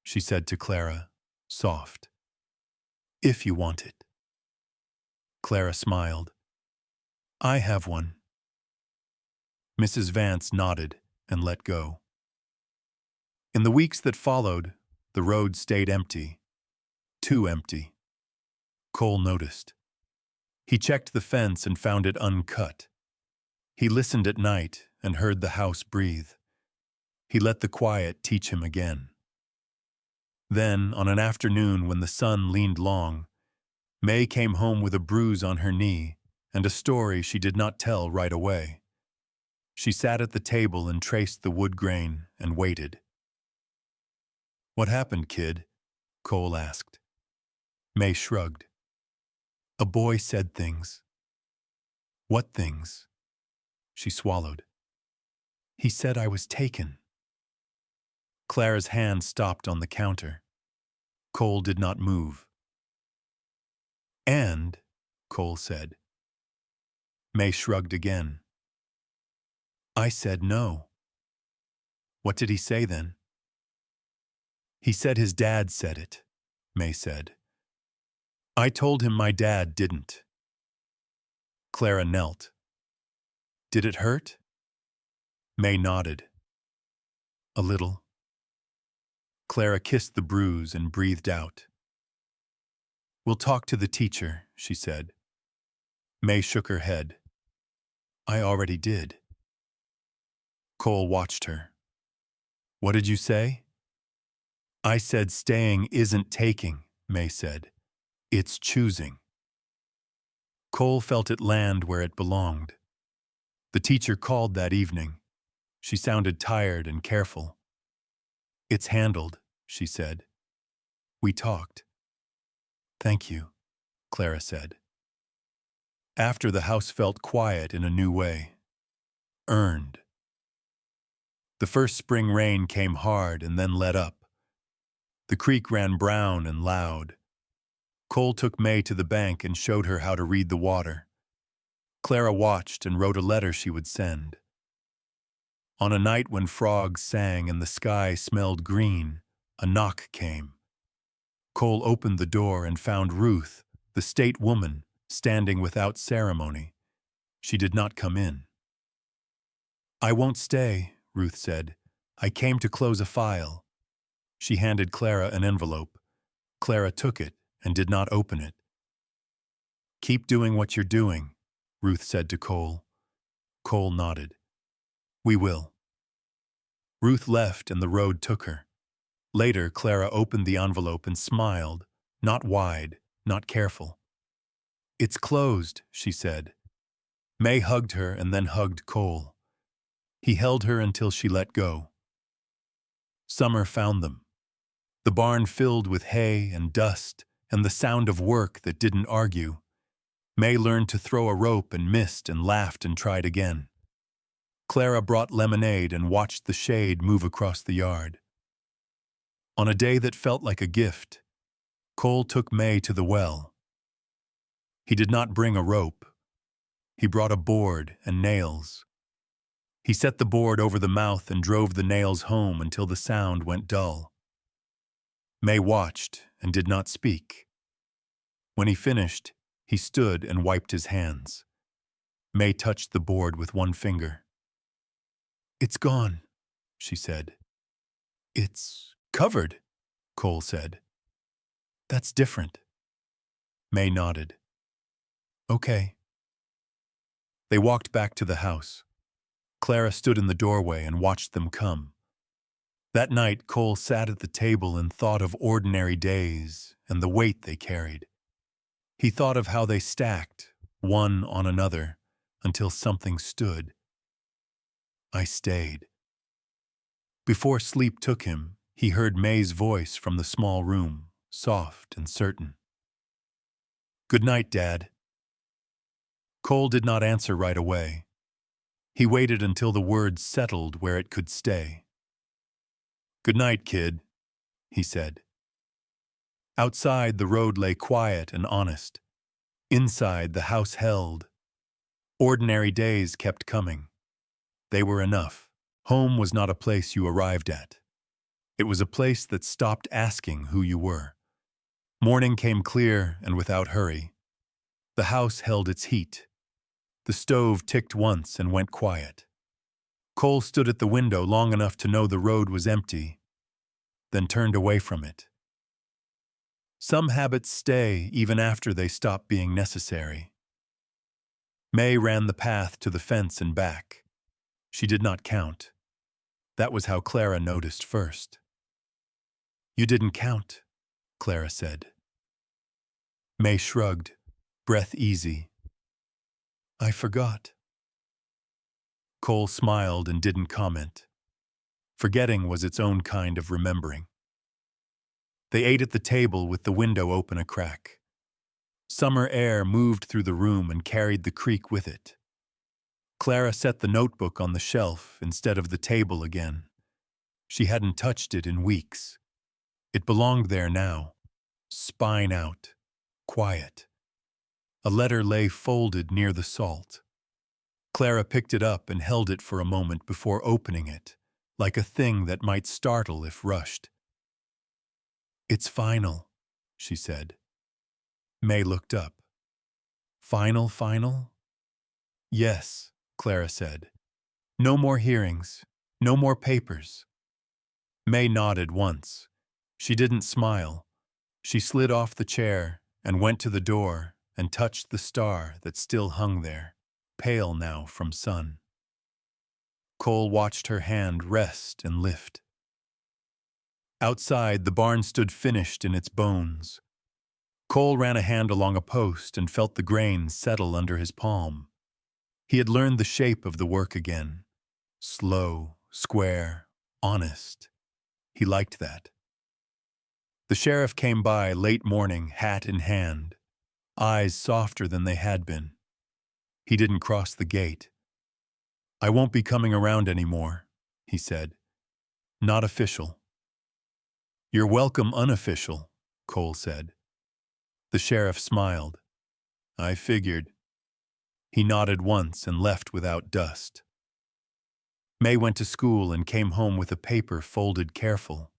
Speaker 1: she said to Clara, soft. If you want it. Clara smiled. I have one. Mrs. Vance nodded and let go. In the weeks that followed, the road stayed empty. Too empty. Cole noticed. He checked the fence and found it uncut. He listened at night and heard the house breathe. He let the quiet teach him again. Then, on an afternoon when the sun leaned long, May came home with a bruise on her knee and a story she did not tell right away. She sat at the table and traced the wood grain and waited. What happened, kid? Cole asked. May shrugged. A boy said things. What things? She swallowed. He said I was taken. Clara's hand stopped on the counter. Cole did not move. And, Cole said. May shrugged again. I said no. What did he say then? He said his dad said it, May said. I told him my dad didn't. Clara knelt. Did it hurt? May nodded. A little. Clara kissed the bruise and breathed out. We'll talk to the teacher, she said. May shook her head. I already did. Cole watched her. What did you say? I said staying isn't taking, May said. It's choosing. Cole felt it land where it belonged. The teacher called that evening. She sounded tired and careful. It's handled, she said. We talked. Thank you, Clara said. After, the house felt quiet in a new way. Earned. The first spring rain came hard and then let up. The creek ran brown and loud. Cole took May to the bank and showed her how to read the water. Clara watched and wrote a letter she would send. On a night when frogs sang and the sky smelled green, a knock came. Cole opened the door and found Ruth, the state woman, standing without ceremony. She did not come in. I won't stay, Ruth said. I came to close a file. She handed Clara an envelope. Clara took it and did not open it. Keep doing what you're doing, Ruth said to Cole. Cole nodded. We will. Ruth left and the road took her. Later, Clara opened the envelope and smiled, not wide, not careful. It's closed, she said. May hugged her and then hugged Cole. He held her until she let go. Summer found them. The barn filled with hay and dust and the sound of work that didn't argue. May learned to throw a rope and missed and laughed and tried again. Clara brought lemonade and watched the shade move across the yard. On a day that felt like a gift, Cole took May to the well. He did not bring a rope. He brought a board and nails. He set the board over the mouth and drove the nails home until the sound went dull. May watched and did not speak. When he finished, he stood and wiped his hands. May touched the board with one finger. "It's gone," she said. "It's covered," Cole said. "That's different." May nodded. "Okay." They walked back to the house. Clara stood in the doorway and watched them come. That night, Cole sat at the table and thought of ordinary days and the weight they carried. He thought of how they stacked, one on another, until something stood. I stayed. Before sleep took him, he heard May's voice from the small room, soft and certain. "Good night, Dad." Cole did not answer right away. He waited until the words settled where it could stay. "Good night, kid," he said. Outside, the road lay quiet and honest. Inside, the house held. Ordinary days kept coming. They were enough. Home was not a place you arrived at. It was a place that stopped asking who you were. Morning came clear and without hurry. The house held its heat. The stove ticked once and went quiet. Cole stood at the window long enough to know the road was empty, then turned away from it. Some habits stay even after they stop being necessary. May ran the path to the fence and back. She did not count. That was how Clara noticed first. "You didn't count," Clara said. May shrugged, breath easy. "I forgot." Cole smiled and didn't comment. Forgetting was its own kind of remembering. They ate at the table with the window open a crack. Summer air moved through the room and carried the creek with it. Clara set the notebook on the shelf instead of the table again. She hadn't touched it in weeks. It belonged there now, spine out, quiet. A letter lay folded near the salt. Clara picked it up and held it for a moment before opening it, like a thing that might startle if rushed. "It's final," she said. May looked up. "Final, final?" "Yes," Clara said. "No more hearings, no more papers." May nodded once. She didn't smile. She slid off the chair and went to the door and touched the star that still hung there, pale now from sun. Cole watched her hand rest and lift. Outside, the barn stood finished in its bones. Cole ran a hand along a post and felt the grain settle under his palm. He had learned the shape of the work again. Slow, square, honest. He liked that. The sheriff came by late morning, hat in hand, eyes softer than they had been. He didn't cross the gate. "I won't be coming around anymore," he said. "Not official." "You're welcome unofficial," Cole said. The sheriff smiled. "I figured." He nodded once and left without dust. May went to school and came home with a paper folded careful.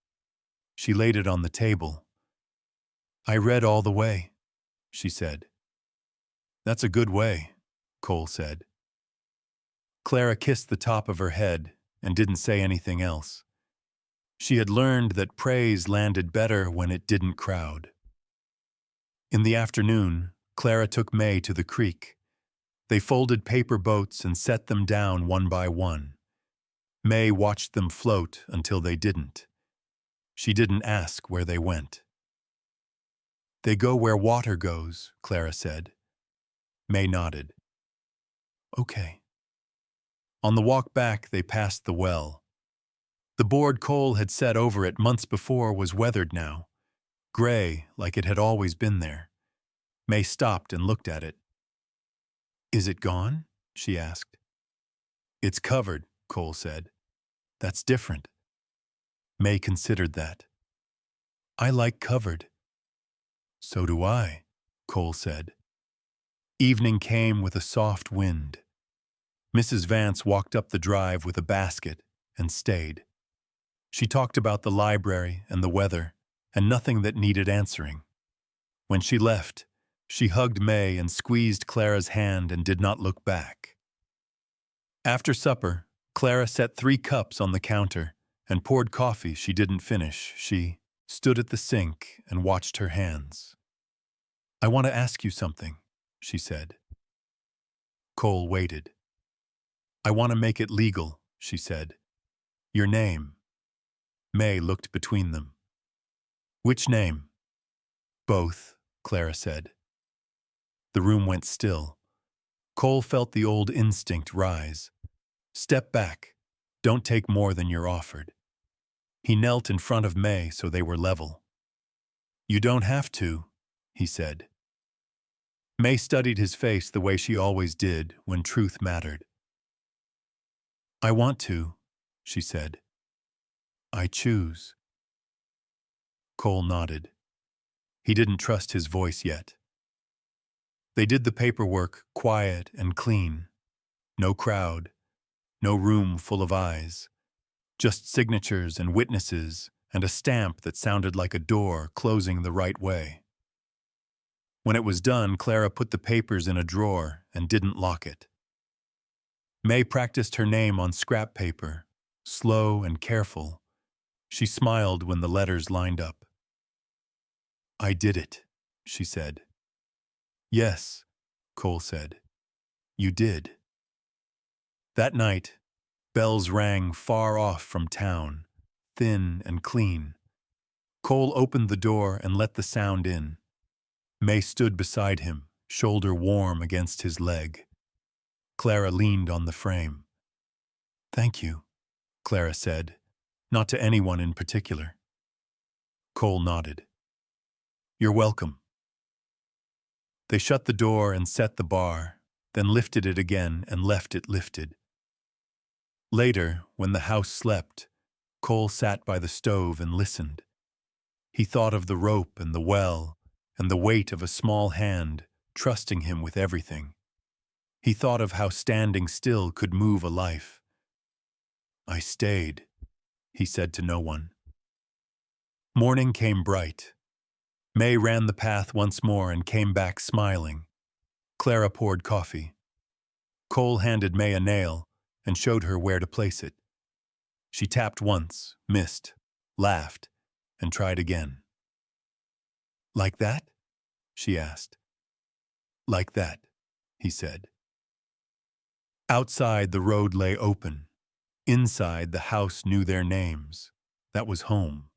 Speaker 1: She laid it on the table. "I read all the way," she said. "That's a good way," Cole said. Clara kissed the top of her head and didn't say anything else. She had learned that praise landed better when it didn't crowd. In the afternoon, Clara took May to the creek. They folded paper boats and set them down one by one. May watched them float until they didn't. She didn't ask where they went. "They go where water goes," Clara said. May nodded. "Okay." On the walk back, they passed the well. The board Cole had set over it months before was weathered now. gray like it had always been there. May stopped and looked at it. "Is it gone?" she asked. "It's covered," Cole said. "That's different." May considered that. "I like covered." "So do I," Cole said. Evening came with a soft wind. Mrs. Vance walked up the drive with a basket and stayed. She talked about the library and the weather, and nothing that needed answering. When she left, she hugged May and squeezed Clara's hand and did not look back. After supper, Clara set 3 cups on the counter and poured coffee she didn't finish. She stood at the sink and watched her hands. "I want to ask you something," she said. Cole waited. "I want to make it legal," she said. "Your name." May looked between them. "Which name?" "Both," Clara said. The room went still. Cole felt the old instinct rise. "Step back. Don't take more than you're offered." He knelt in front of May so they were level. "You don't have to," he said. May studied his face the way she always did when truth mattered. "I want to," she said. "I choose." Cole nodded. He didn't trust his voice yet. They did the paperwork quiet and clean. No crowd, no room full of eyes. Just signatures and witnesses and a stamp that sounded like a door closing the right way. When it was done, Clara put the papers in a drawer and didn't lock it. May practiced her name on scrap paper, slow and careful. She smiled when the letters lined up. "I did it," she said. "Yes," Cole said. "You did." That night, bells rang far off from town, thin and clean. Cole opened the door and let the sound in. May stood beside him, shoulder warm against his leg. Clara leaned on the frame. "Thank you," Clara said, not to anyone in particular. Cole nodded. "You're welcome." They shut the door and set the bar, then lifted it again and left it lifted. Later, when the house slept, Cole sat by the stove and listened. He thought of the rope and the well and the weight of a small hand trusting him with everything. He thought of how standing still could move a life. "I stayed," he said to no one. Morning came bright. May ran the path once more and came back smiling. Clara poured coffee. Cole handed May a nail and showed her where to place it. She tapped once, missed, laughed, and tried again. "Like that?" she asked. "Like that," he said. Outside, the road lay open. Inside, the house knew their names. That was home.